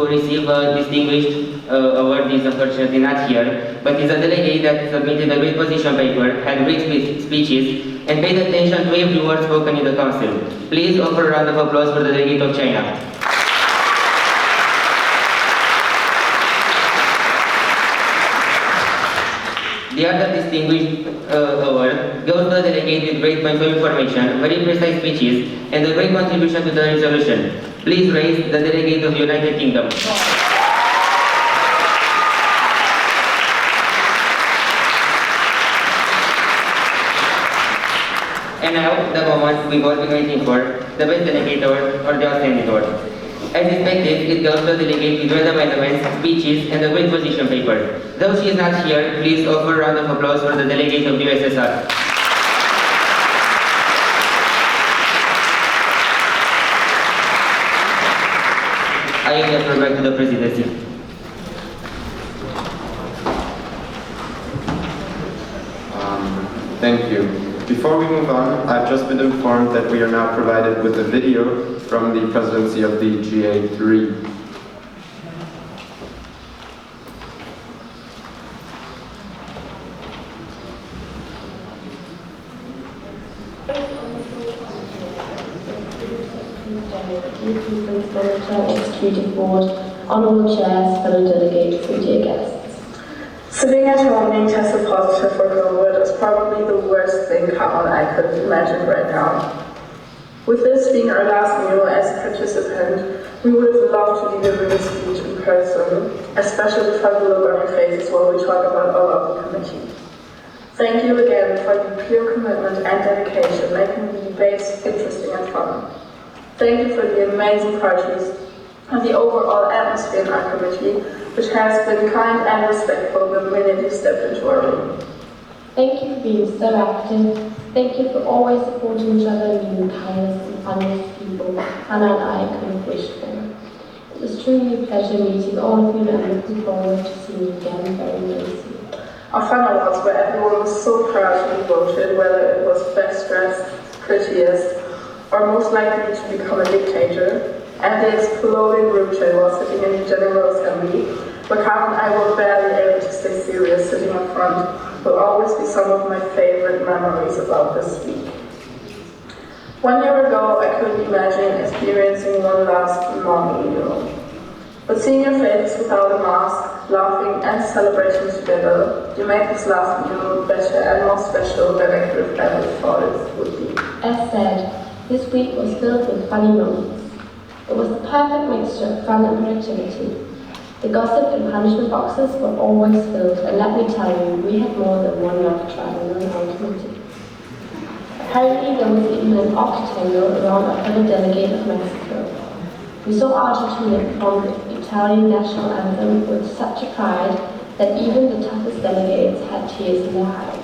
receive a distinguished award is unfortunately not here, but is a delegate that submitted a great position paper, had great speeches, and paid attention to every word spoken in the council. Please offer a round of applause for the delegate of China. The other distinguished award goes to the delegate with great points of information, very precise speeches, and a great contribution to the resolution. Please raise the delegate of the United Kingdom. And now, the moment we've all been waiting for, the best delegate award or the outstanding award. As expected, it goes to the delegate with random elements, speeches, and a great position paper. Though she is not here, please offer a round of applause for the delegate of the USSR. I yield the floor back to the presidency. Thank you. Before we move on, I've just been informed that we are now provided with a video from the presidency of the GA3. Executive Board, Honourable Chairs, fellow delegates, and dear guests. Sitting at home being tested positive for COVID is probably the worst thing Carl and I could imagine right now. With this being our last meal as a participant, we would have loved to deliver this speech in person, especially for the look on your faces while we talk about all of the committee. Thank you again for the pure commitment and dedication, making the debates interesting and fun. Thank you for the amazing parties and the overall atmosphere in our committee, which has been kind and respectful the minute you stepped into our room. Thank you for being so active. Thank you for always supporting each other and being the kindest and funniest people Hannah and I could have wished for. It was truly a pleasure meeting all of you, and I'm looking forward to seeing you again very, very soon. Our fun awards where everyone was so proud to be voted, whether it was best dressed, prettiest, or most likely to become a dictator, and the exploding group chat while sitting in the General Assembly, where Carl and I were barely able to stay serious sitting up front, will always be some of my favorite memories about this week. 1 year ago, I couldn't imagine experiencing one last normal meal. But seeing your faces without a mask, laughing and celebrating together, you make this last meal better and more special than I could have ever thought it would be. As said, this week was filled with funny moments. It was the perfect mixture of fun and productivity. The gossip and punishment boxes were always filled, and let me tell you, we had more than one love triangle in our committee. Apparently, there was even an octangle around our fellow delegate of Mexico. We saw Argentina perform the Italian national anthem with such a pride that even the toughest delegates had tears in their eyes.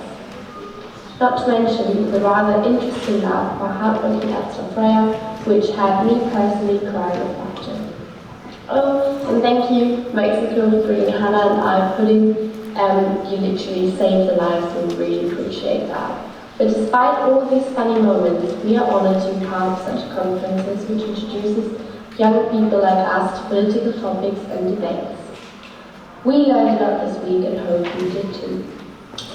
Not to mention the rather interesting laugh by heartbreaking acts of Freya, which had me personally crying with laughter. Oh, and thank you, Mexico, for bringing Hannah and I pudding. You literally saved the lives, and we really appreciate that. But despite all these funny moments, we are honoured to be part of such conferences which introduces young people like us to political topics and debates. We learned a lot this week and hope you did too.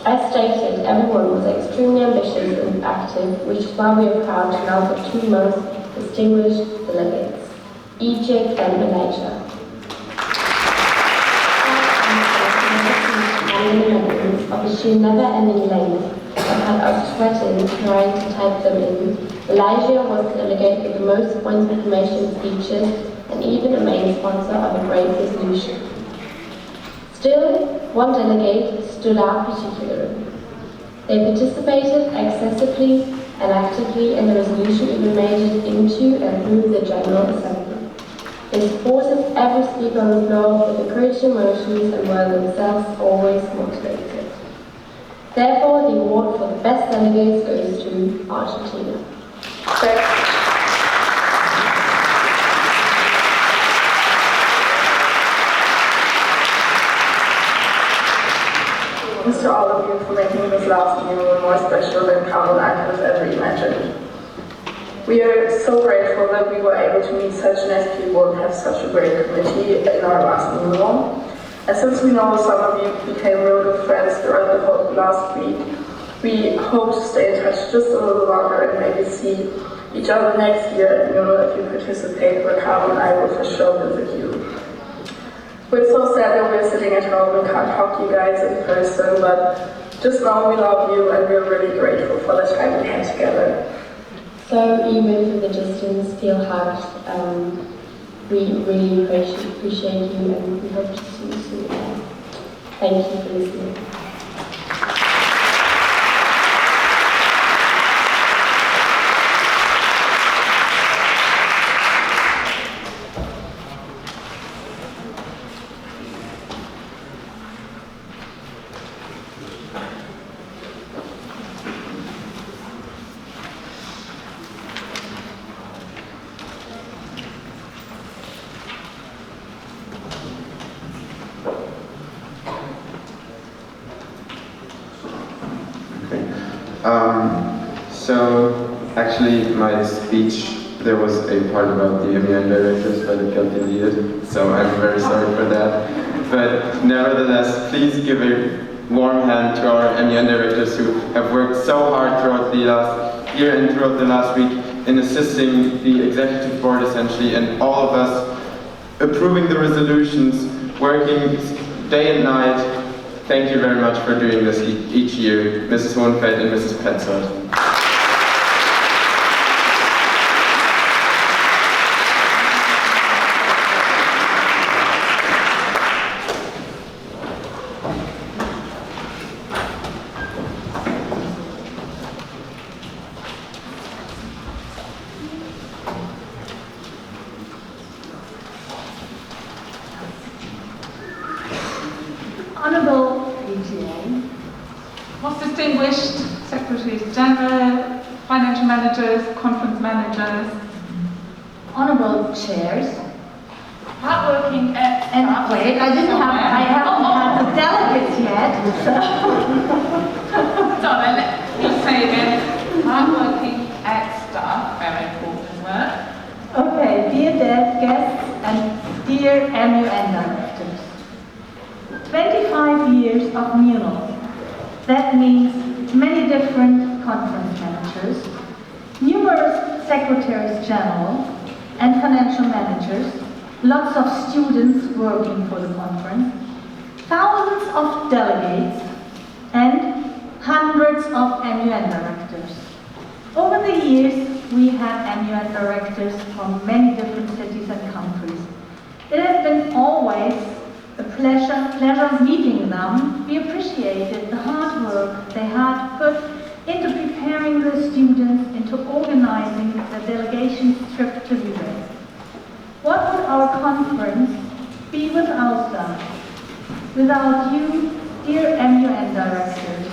As stated, everyone was extremely ambitious and active, which is why we are proud to now have two most distinguished delegates, Egypt and Malaysia. And the Netherlands of a sheer never-ending length that had us sweating trying to type them in. Malaysia was the delegate with the most points of information speeches and even a main sponsor of a great resolution. Still, one delegate stood out particularly. They participated excessively and actively, and the resolution even made it into and through the General Assembly. They supported every speaker on the floor with encouraging motions and were themselves always motivated. Therefore, the award for the best delegates goes to Argentina. Thanks to all of you for making this last meal more special than Carl and I could have ever imagined. We are so grateful that we were able to meet such nice people and have such a great committee in our last meal. And since we know some of you became real good friends throughout the whole last week, we hope to stay in touch just a little longer and maybe see each other next year at MUNOL if you participate, where Carl and I will for sure visit you. We're so sad that we're sitting at home and can't talk to you guys in person, but just know we love you and we're really grateful for the time we had together. So even from the distance, feel hugged. We really appreciate you, and we hope to see you soon again. Thank you for listening. So actually my speech, there was a part about the MUN directors, but it got deleted, so I'm very sorry for that. But nevertheless, please give a warm hand to our MUN directors who have worked so hard throughout the last year and throughout the last week in assisting the executive board essentially, and all of us approving the resolutions, working day and night. Thank you very much for doing this each year, Mrs. Hohenfeld and Mrs. Petzold. Honourable PTA, most distinguished Secretaries General, Financial Managers, Conference Managers, Honourable Chairs, hardworking and wait, I haven't had the delegates yet. So then let me say again, hardworking ex-staff, very important word. Okay, dear guests and dear MUN directors. 25 years of MUNOL. That means many different conference managers, numerous secretaries general and financial managers, lots of students working for the conference, thousands of delegates, and hundreds of MUN directors. Over the years, we had MUN directors from many different cities and countries. It has been always a pleasure meeting them. We appreciated the hard work they had put into preparing the students, into organizing the delegation's trip to Lübeck. What would our conference be without them? Without you, dear MUN directors.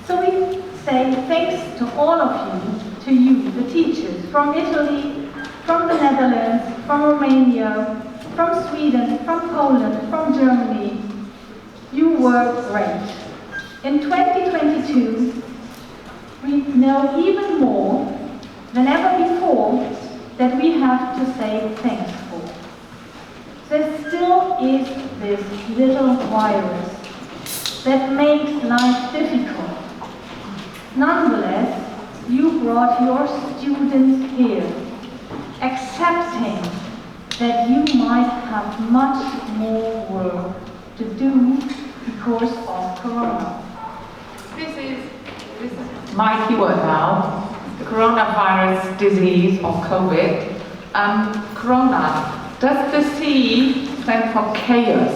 So we say thanks to all of you, the teachers from Italy, from the Netherlands, from Romania, from Sweden, from Poland, from Germany. You were great. In 2022, we know even more than ever before that we have to say thanks for. There still is this little virus that makes life difficult. Nonetheless, you brought your students here, accepting that you might have much more work to do because of Corona. This is my keyword now, the coronavirus disease or COVID. Corona, does the C stand for chaos?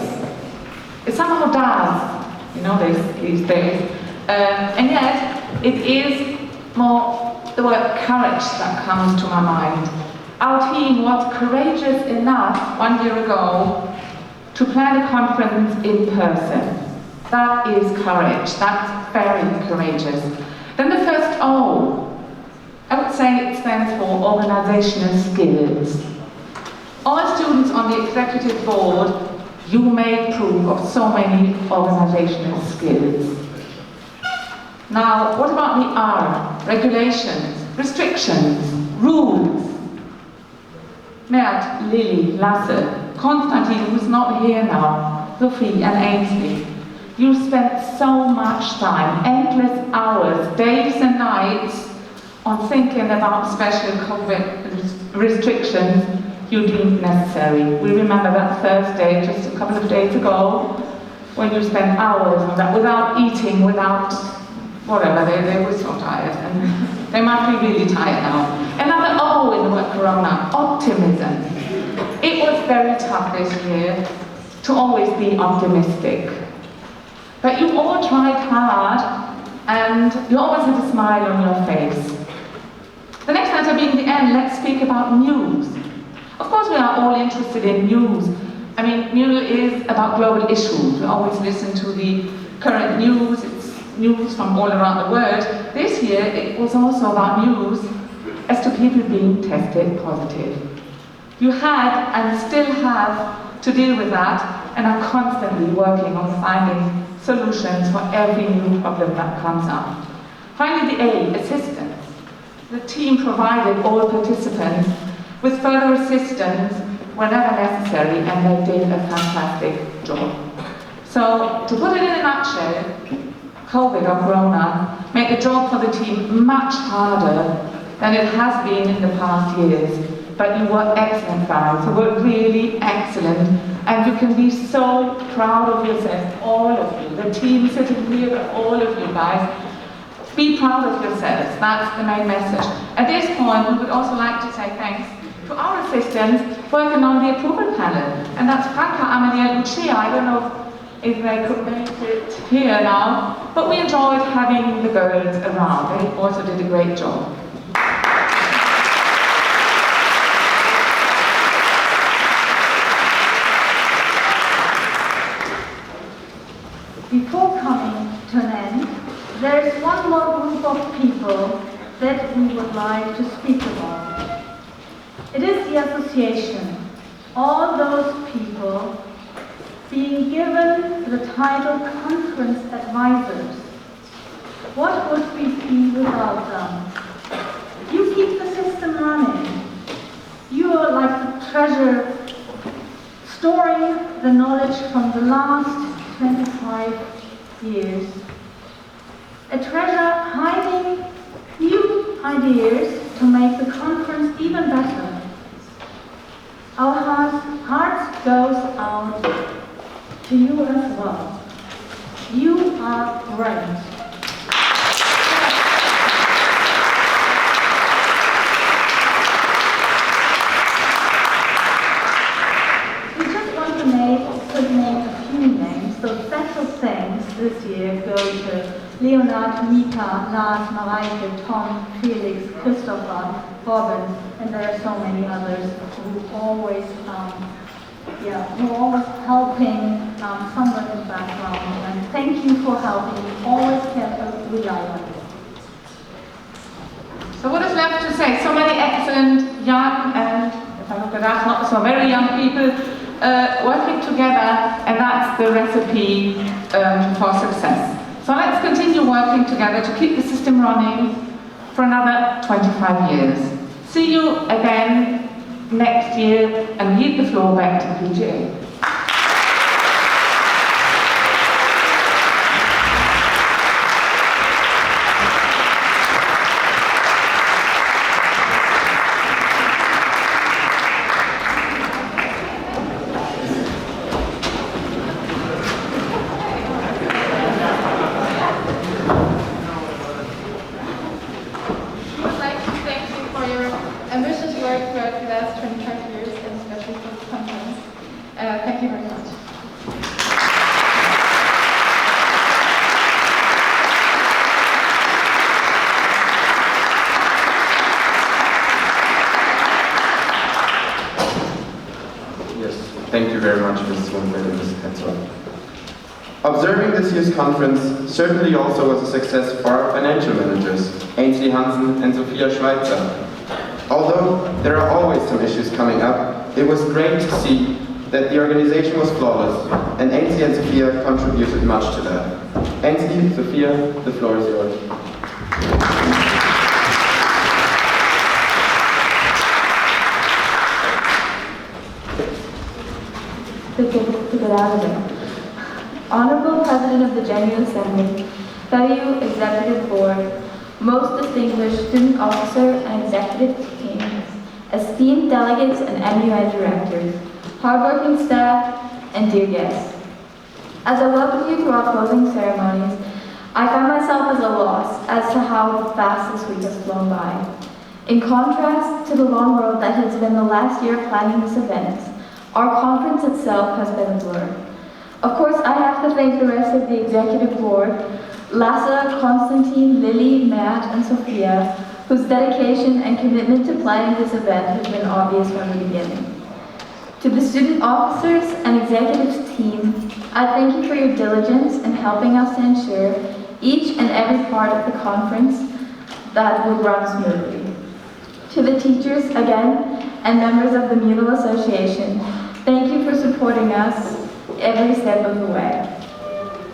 It somehow does, you know this these days. And yet, it is more the word courage that comes to my mind. Our team was courageous enough 1 year ago to plan a conference in person. That is courage. That's very courageous. Then the first O, I would say it stands for organizational skills. All students on the executive board, you made proof of so many organizational skills. Now, what about the R? Regulations, restrictions, rules. Mert, Lily, Lasse, Konstantin, who's not here now, Sophie and Ainsley. You spent so much time, endless hours, days and nights, on thinking about special COVID restrictions you deemed necessary. We remember that Thursday, just a couple of days ago, when you spent hours on that without eating, without whatever, they were so tired, and they might be really tired now. Another O in the word Corona, optimism. It was very tough this year to always be optimistic. But you all tried hard, and you always had a smile on your face. The next matter being the end, let's speak about news. Of course we are all interested in news. I mean, MUNOL is about global issues. We always listen to the current news. It's news from all around the world. This year it was also about news as to people being tested positive. You had and still have to deal with that and are constantly working on finding solutions for every new problem that comes up. Finally, the A, assistance. The team provided all participants with further assistance whenever necessary, and they did a fantastic job. So, to put it in a nutshell, COVID or Corona made the job for the team much harder than it has been in the past years. But you were excellent guys, you were really excellent, and you can be so proud of yourselves, all of you. The team sitting here, all of you guys. Be proud of yourselves, that's the main message. At this point, we would also like to say thanks to our assistants working on the approval panel, and that's Franca, Amelie and Lucia. I don't know if they could make it here now, but we enjoyed having the girls around. They also did a great job. Before coming to an end, there is one more group of people that we would like to speak about. It is the association, all those people being given the title Conference Advisors. What would we be without them? You keep the system running. You are like the treasure, storing the knowledge from the last 25 years. A treasure hiding new ideas to make the conference even better. Our hearts goes out to you as well. You are great. We just want to name a few names, so special thanks this year go to Leonard, Mika, Lars, Mareike, Tom, Felix, Christopher, Robin, and there are so many others who always helping somewhere in the background. And thank you for helping. You always kept us reliable. So what is left to say? So many excellent young and, if I look at that, not so very young people working together, and that's the recipe for success. So let's continue working together to keep the system running for another 25 years. See you again next year, and leave the floor back to PGA. Thank you very much. Yes, thank you very much, Mrs. Wimberg and Mrs. Petzler. Observing this year's conference certainly also was a success for our financial managers, Ainsley Hansen and Sophia Schweitzer. Although there are always some issues coming up, it was great to see that the organization was flawless, and Ainsley and Sophia contributed much to that. Ainsley, Sophia, the floor is yours. To get out of it. Honorable President of the General Assembly, fellow Executive Board, most distinguished student officer and executive team, esteemed delegates and MUN directors, hardworking staff, and dear guests. As I welcome you to our closing ceremonies, I find myself at a loss as to how fast this week has flown by. In contrast to the long road that has been the last year planning this event, our conference itself has been a blur. Of course, I have to thank the rest of the Executive Board, Lasse, Konstantin, Lily, Matt, and Sophia, whose dedication and commitment to planning this event has been obvious from the beginning. To the student officers and executives team, I thank you for your diligence in helping us to ensure each and every part of the conference that would run smoothly. To the teachers, again, and members of the MUNOL Association, thank you for supporting us every step of the way.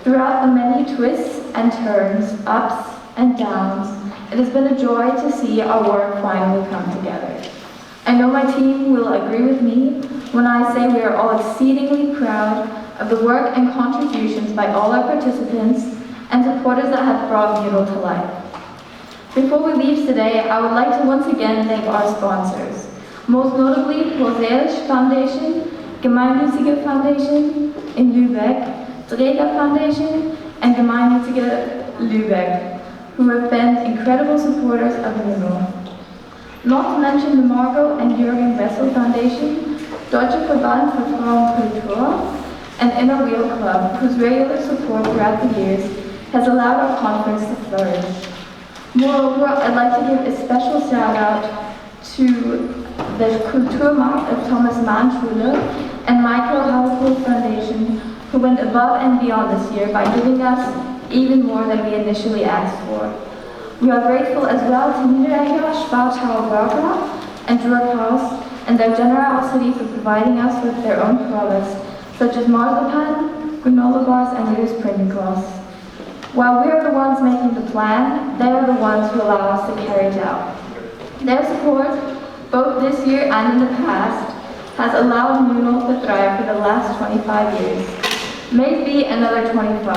Throughout the many twists and turns, ups and downs, it has been a joy to see our work finally come together. I know my team will agree with me when I say we are all exceedingly proud of the work and contributions by all our participants and supporters that have brought MUNOL to life. Before we leave today, I would like to once again thank our sponsors, most notably Poseelisch Foundation, Gemeinnützige Foundation in Lübeck, Träger Foundation, and Gemeinnützige Lübeck, who have been incredible supporters of MUNOL. Not to mention the Margot and Jürgen Wessel Foundation, Deutscher Verband für Frauenkultur, and Inner Wheel Club, whose regular support throughout the years has allowed our conference to flourish. Moreover, I'd like to give a special shout out to the Kulturmarkt of Thomas Mann Schule and Michael Haupohl Foundation, who went above and beyond this year by giving us even more than we initially asked for. We are grateful as well to Niederegger, Spartauer Burger, and Druckhaus, and their generosity for providing us with their own products, such as marzipan, granola bars, and used printing cloths. While we are the ones making the plan, they are the ones who allow us to carry it out. Their support, both this year and in the past, has allowed MUNOL to thrive for the last 25 years, maybe another 25.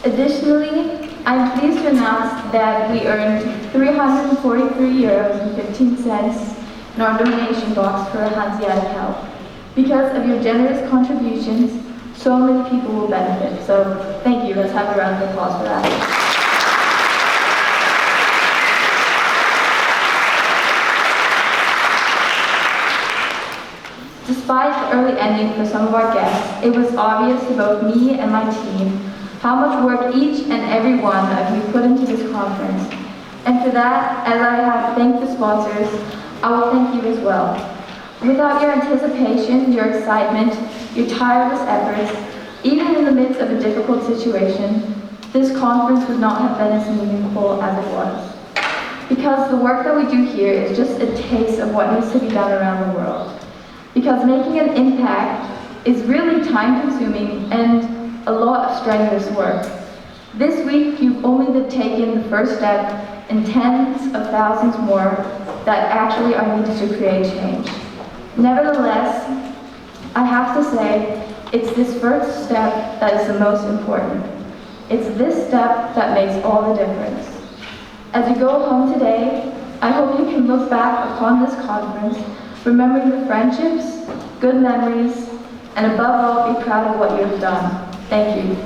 Additionally, I'm pleased to announce that we earned €343.15 in our donation box for Hanseatic Help. Because of your generous contributions, so many people will benefit. So thank you. Let's have a round of applause for that. Despite the early ending for some of our guests, it was obvious to both me and my team how much work each and every one of you put into this conference. And for that, as I have thanked the sponsors, I will thank you as well. Without your anticipation, your excitement, your tireless efforts, even in the midst of a difficult situation, this conference would not have been as meaningful as it was. Because the work that we do here is just a taste of what needs to be done around the world. Because making an impact is really time-consuming and a lot of strenuous work. This week, you've only taken the first step in tens of thousands more that actually are needed to create change. Nevertheless, I have to say, it's this first step that is the most important. It's this step that makes all the difference. As you go home today, I hope you can look back upon this conference, remembering the friendships, good memories, and above all, be proud of what you have done. Thank you.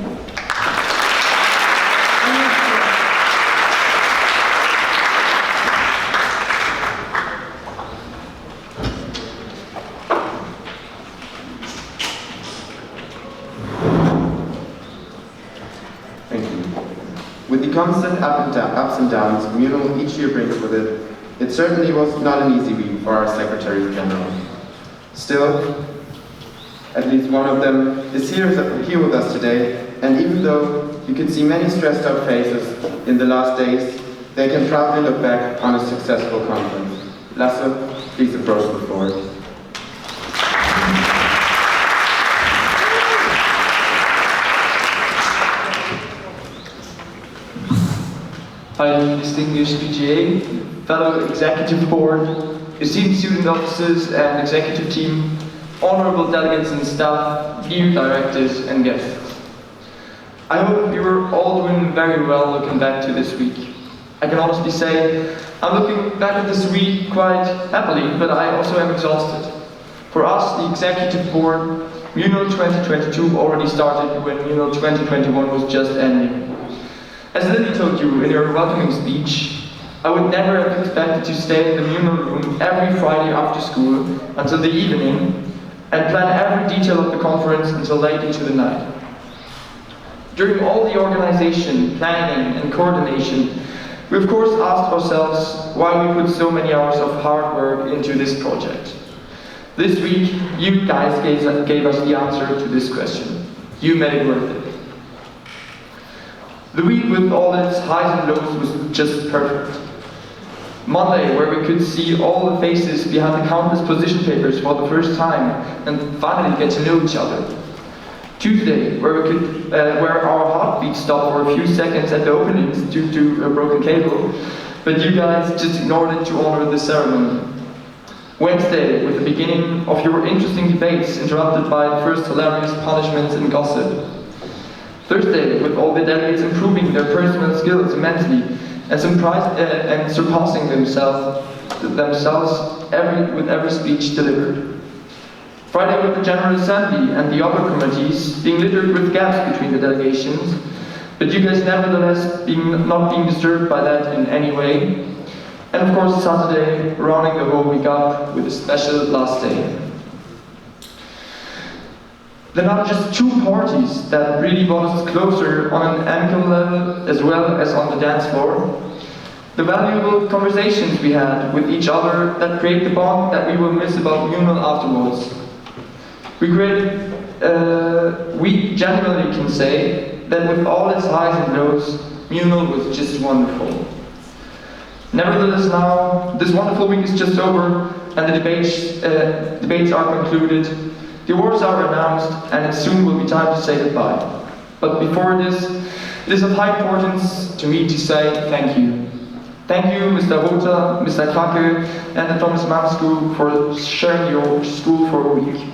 With the constant ups and downs MUNOL each year brings with it, it certainly was not an easy week for our Secretary General. Still, at least one of them is here with us today, and even though you can see many stressed out faces in the last days, they can proudly look back on a successful conference. Lasse, please approach the floor. Hi, distinguished PGA, fellow executive board, esteemed student officers and executive team, honorable delegates and staff, new directors and guests. I hope you are all doing very well looking back to this week. I can honestly say I'm looking back at this week quite happily, but I also am exhausted. For us, the executive board, MUNOL 2022 already started when MUNOL 2021 was just ending. As Lily told you in her welcoming speech, I would never have expected to stay in the MUNOL room every Friday after school until the evening and plan every detail of the conference until late into the night. During all the organization, planning and coordination, we of course asked ourselves why we put so many hours of hard work into this project. This week, you guys gave us the answer to this question. You made it worth it. The week with all its highs and lows was just perfect. Monday, where we could see all the faces behind the countless position papers for the first time and finally get to know each other. Tuesday, where our heartbeat stopped for a few seconds at the openings due to a broken cable, but you guys just ignored it to honor the ceremony. Wednesday, with the beginning of your interesting debates interrupted by the first hilarious punishments and gossip. Thursday, with all the delegates improving their personal skills immensely and surpassing themselves with every speech delivered. Friday, with the General Assembly and the other committees being littered with gaps between the delegations, but you guys nevertheless not being disturbed by that in any way. And of course Saturday, rounding the whole week up with a special last day. There are just two parties that really brought us closer on an amicable level as well as on the dance floor. The valuable conversations we had with each other that create the bond that we will miss about MUNOL afterwards. We generally can say that with all its highs and lows, MUNOL was just wonderful. Nevertheless now, this wonderful week is just over and the debates are concluded. The awards are announced and it soon will be time to say goodbye. But before this, it is of high importance to me to say thank you. Thank you, Mr. Rota, Mr. Krake, and the Thomas Mann School for sharing your school for a week.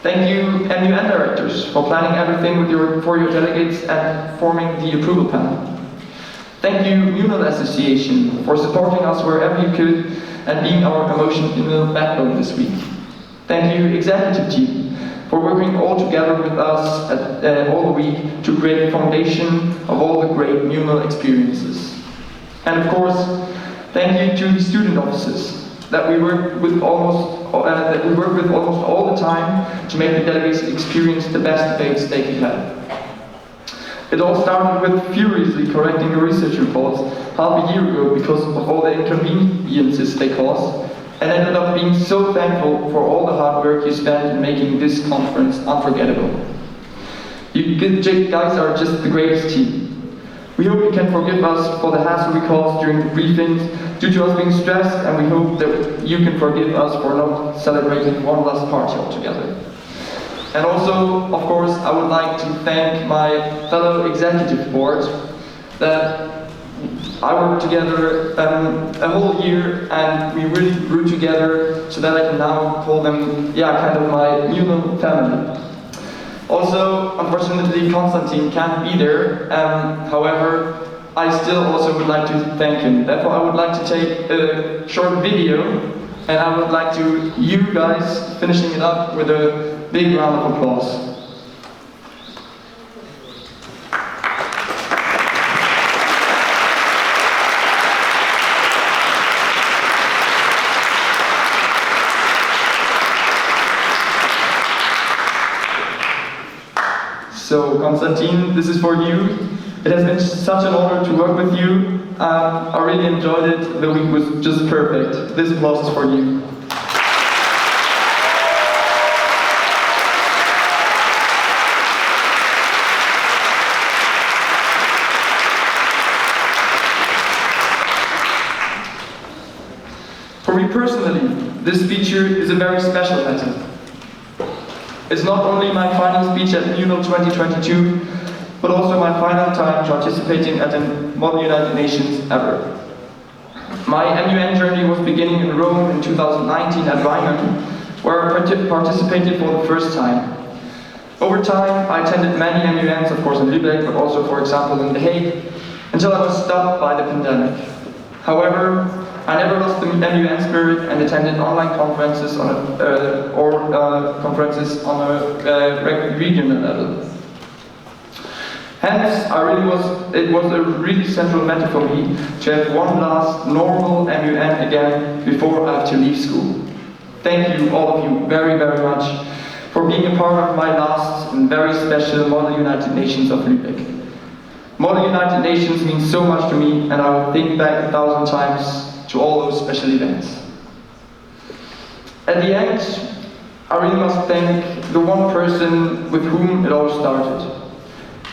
Thank you, MUN directors, for planning everything for your delegates and forming the approval panel. Thank you, MUNOL Association, for supporting us wherever you could and being our emotional backbone this week. Thank you, executive team, for working all together with us all the week to create a foundation of all the great MUNOL experiences. And of course, thank you to the student offices that we work with almost all the time to make the delegates experience the best debates they could have. It all started with furiously correcting the research reports half a year ago because of all the inconveniences they caused, and ended up being so thankful for all the hard work you spent in making this conference unforgettable. You guys are just the greatest team. We hope you can forgive us for the hassle we caused during the briefings due to us being stressed, and we hope that you can forgive us for not celebrating one last party altogether. And also, of course, I would like to thank my fellow executive board that I worked together a whole year, and we really grew together so that I can now call them, kind of my MUNOL family. Also, unfortunately, Konstantin can't be there. However, I still also would like to thank him. Therefore, I would like to take a short video, and I would like to you guys finishing it up with a big round of applause. So, Konstantin, this is for you. It has been such an honor to work with you. I really enjoyed it. The week was just perfect. This applause is for you. For me personally, this speech here is a very special matter. It's not only my final speech at MUNOL 2022, but also my final time participating at the Model United Nations ever. My MUN journey was beginning in Rome in 2019 at Rheinland, where I participated for the first time. Over time, I attended many MUNs, of course in Lübeck, but also, for example, in The Hague, until I was stopped by the pandemic. However, I never lost the MUN spirit and attended online conferences on a regional level. Hence, it was a really central matter for me to have one last normal MUN again before I have to leave school. Thank you, all of you, very, very much for being a part of my last and very special Model United Nations of Lübeck. Model United Nations means so much to me, and I will think back 1,000 times to all those special events. At the end, I really must thank the one person with whom it all started.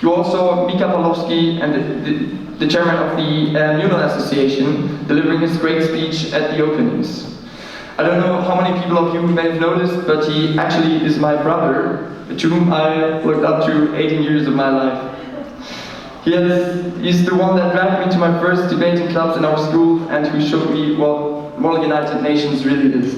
You also, Mika Pawlowski, and the chairman of the MUNOL Association, delivering his great speech at the openings. I don't know how many people of you may have noticed, but he actually is my brother, to whom I looked up to 18 years of my life. He's the one that dragged me to my first debating clubs in our school and who showed me what Model United Nations really is.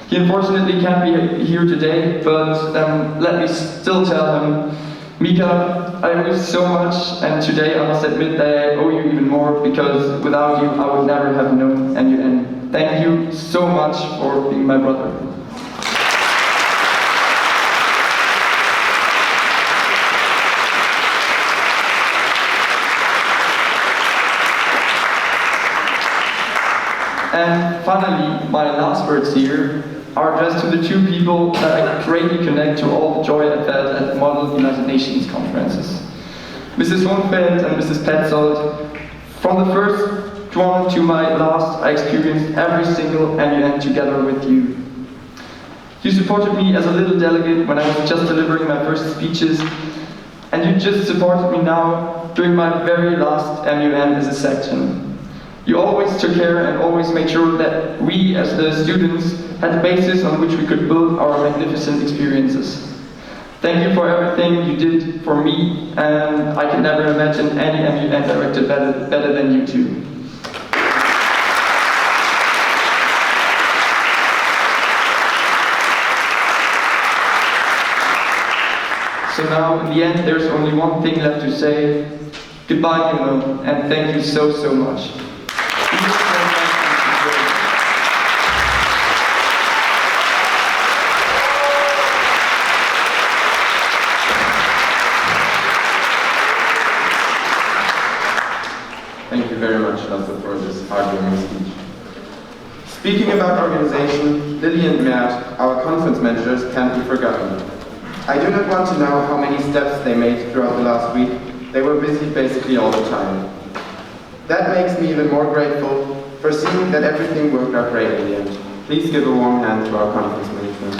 He unfortunately can't be here today, but let me still tell him, Mika, I owe you so much, and today I must admit that I owe you even more, because without you I would never have known MUN. Thank you so much for being my brother. And finally, my last words here are addressed to the two people that I greatly connect to all the joy I've had at Model United Nations conferences. Mrs. Hohenfeld and Mrs. Petzold, from the first one to my last, I experienced every single MUN together with you. You supported me as a little delegate when I was just delivering my first speeches, and you just supported me now during my very last MUN as a section. You always took care and always made sure that we, as the students, had a basis on which we could build our magnificent experiences. Thank you for everything you did for me, and I can never imagine any MUN director better than you two. So now, in the end, there's only one thing left to say. Goodbye, MUNOL, and thank you so, so much. Thank you very much, Lasse, for this heartwarming speech. Speaking about organization, Lily and Mert, our conference managers, can't be forgotten. I do not want to know how many steps they made throughout the last week. They were busy basically all the time. That makes me even more grateful for seeing that everything worked out great in the end. Please give a warm hand to our conference management.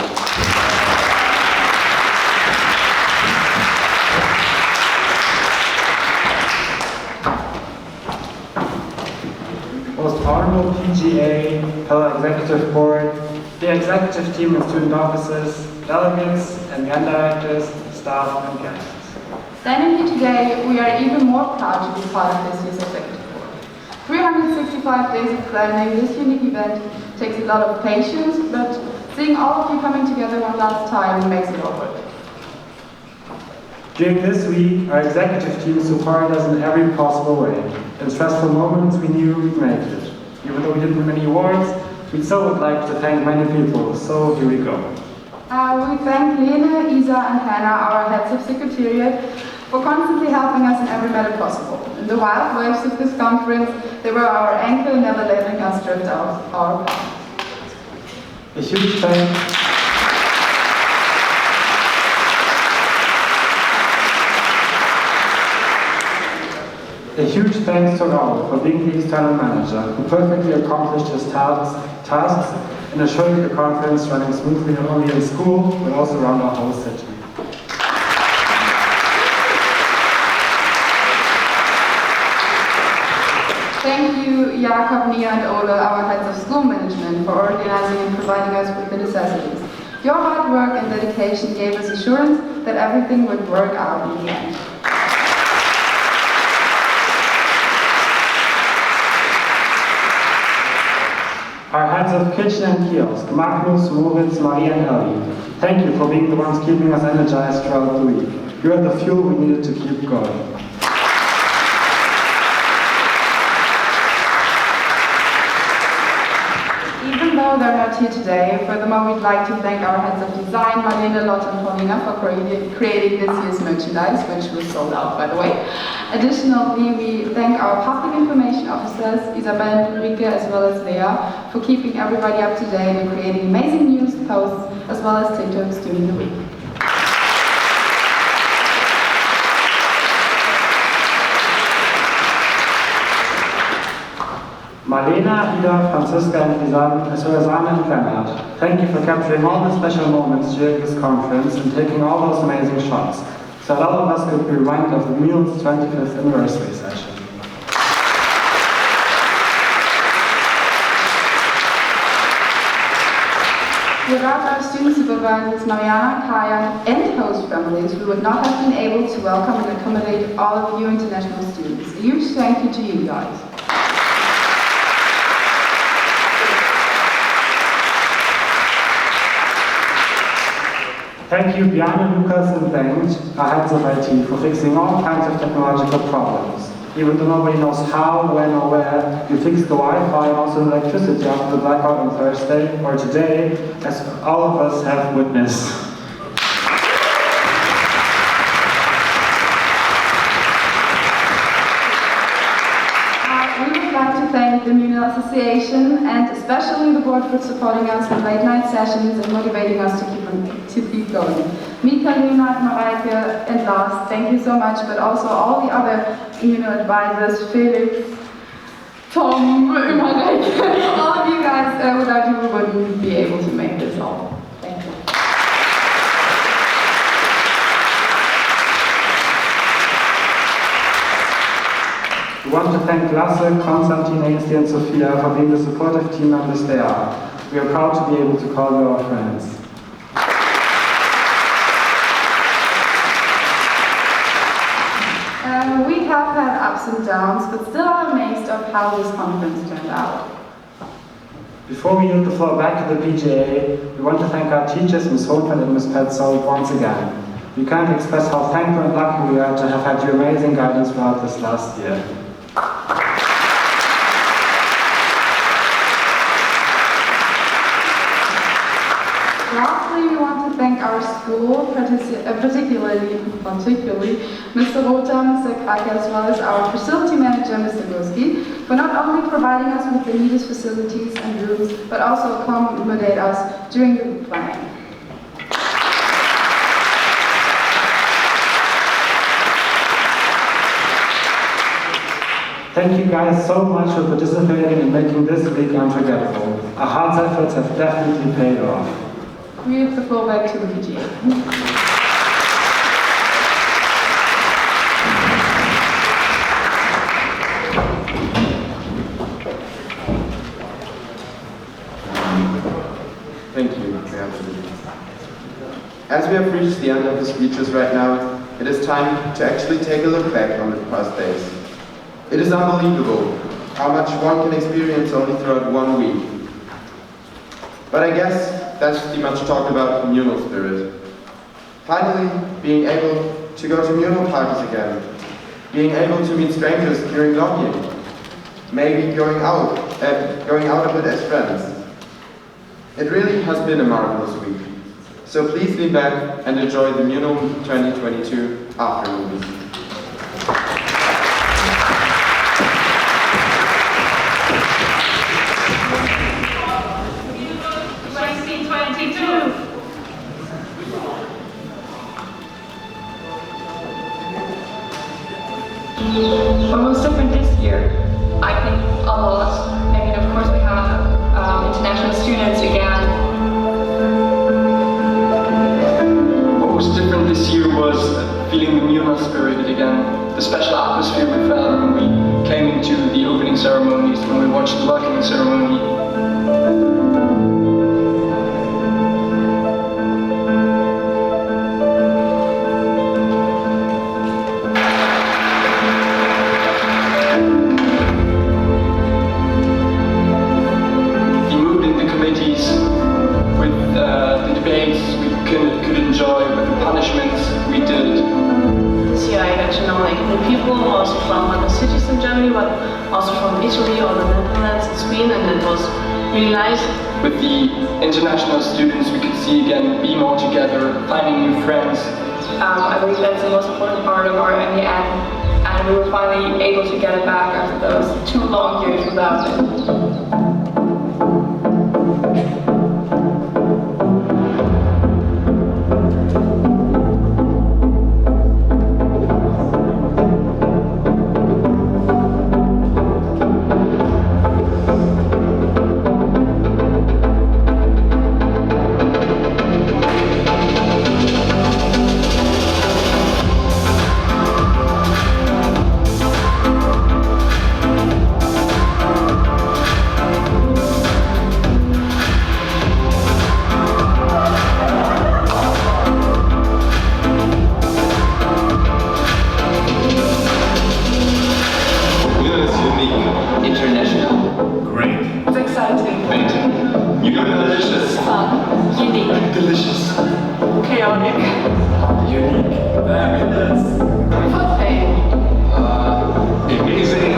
Most Honorable PGA, fellow Executive Board, the Executive Team and Student Officers, delegates and young directors, staff and guests. Standing here today, we are even more proud to be part of this year's Executive Board. 365 days of planning this unique event takes a lot of patience, but seeing all of you coming together one last time makes it all worth it. During this week, our executive team supported us in every possible way. In stressful moments, we knew we'd make it. Even though we didn't win many awards, we still would like to thank many people, so here we go. We thank Lene, Isa and Hannah, our heads of Secretariat, for constantly helping us in every matter possible. In the wild waves of this conference, they were our anchor, never letting us drift out our path. A huge thanks. A huge thanks to Raul for being the external manager, who perfectly accomplished his tasks and assuring the conference running smoothly not only in school, but also around our whole city. Thank you, Jakob, Nia and Ola, our heads of school management, for organizing and providing us with the necessities. Your hard work and dedication gave us assurance that everything would work out in the end. Our heads of kitchen and kiosk, Magnus, Moritz, Maria and Ellie, thank you for being the ones keeping us energized throughout the week. You are the fuel we needed to keep going. Even though they're not here today, furthermore we'd like to thank our heads of design, Marlene, Lotte and Paulina, for creating this year's merchandise, which was sold out, by the way. Additionally, we thank our public information officers, Isabel and Ulrike, as well as Lea, for keeping everybody up to date and creating amazing news posts, as well as TikToks during the week. Marlena, Ida, Franziska and Lisanne, as well as Anna and Leonard, thank you for capturing all the special moments during this conference and taking all those amazing shots, so a lot of us could be reminded of the MUNOL's 25th anniversary session. Without our student supervisors, Mariana, Kaya, and host families, we would not have been able to welcome and accommodate all of you international students. A huge thank you to you guys. Thank you, Bjarne, Lucas, and Bengt, our heads of IT, for fixing all kinds of technological problems. Even though nobody knows how, when, or where, you fixed the Wi-Fi and also the electricity after the blackout on Thursday, or today, as all of us have witnessed. We would like to thank the MUNOL Association and especially the board for supporting us with late night sessions and motivating us to keep going. Mika, Lena, Mareike, and Lars, thank you so much, but also all the other MUNOL advisors, Felix, Tom, Mareike, all of you guys, without you we wouldn't be able to make this all. Thank you. We want to thank Lasse, Konstantin, Ainsley, and Sophia for being the supportive team members they are. We are proud to be able to call you our friends. We have had ups and downs, but still are amazed of how this conference turned out. Before we yield the floor back to the PGA, we want to thank our teachers, Ms. Hohenfeld and Ms. Petzold, once again. We can't express how thankful and lucky we are to have had your amazing guidance throughout this last year. Lastly, we want to thank our school, particularly Mr. Rota, Mr. Krake, as well as our facility manager, Mr. Gurski, for not only providing us with the needed facilities and rooms, but also accommodate us during the planning. Thank you guys so much for participating and making this week unforgettable. Our hard efforts have definitely paid off. We give the floor back to the PGA. Thank you. As we have reached the end of the speeches right now, it is time to actually take a look back on the past days. It is unbelievable how much one can experience only throughout 1 week. But I guess that's the much talked about communal spirit. Finally, being able to go to MUNOL parties again, being able to meet strangers during lobbying, maybe going out a bit as friends. It really has been a marvelous week. So please lean back and enjoy the MUNOL 2022 after movies. What was different this year? I think a lot. I mean, of course, we have international students again. What was different this year was feeling the MUNOL spirit again. The special atmosphere we felt when we came into the opening ceremonies, when we watched the welcoming ceremony. With the international students, we could see again, being all together, finding new friends. I believe that's the most important part of our MUN, and we were finally able to get it back after those 2 long years without it. delicious, chaotic, unique, fabulous, profane, amazing.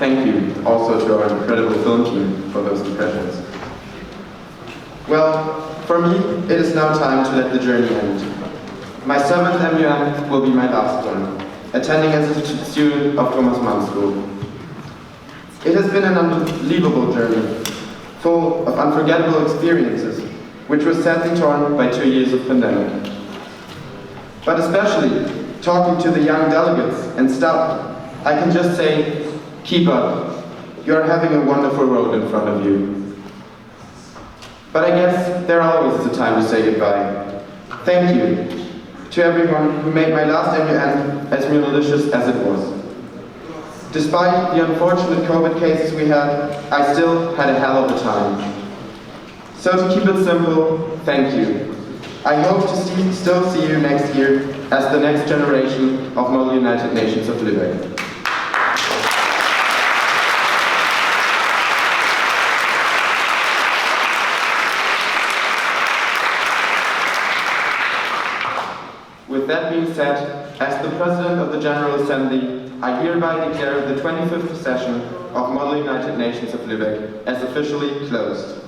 Thank you also to our incredible film team for those impressions. Well, for me, it is now time to let the journey end. My 7th MUN will be my last one, attending as a student of Thomas Mann School. It has been an unbelievable journey, full of unforgettable experiences, which was sadly torn by 2 years of pandemic. But especially, talking to the young delegates and staff, I can just say, keep up. You are having a wonderful road in front of you. But I guess there always is a time to say goodbye. Thank you to everyone who made my last MUN as munolicious as it was. Despite the unfortunate COVID cases we had, I still had a hell of a time. So to keep it simple, thank you. I hope to still see you next year as the next generation of Model United Nations of Lübeck. With that being said, as the President of the General Assembly, I hereby declare the 25th session of Model United Nations of Lübeck as officially closed.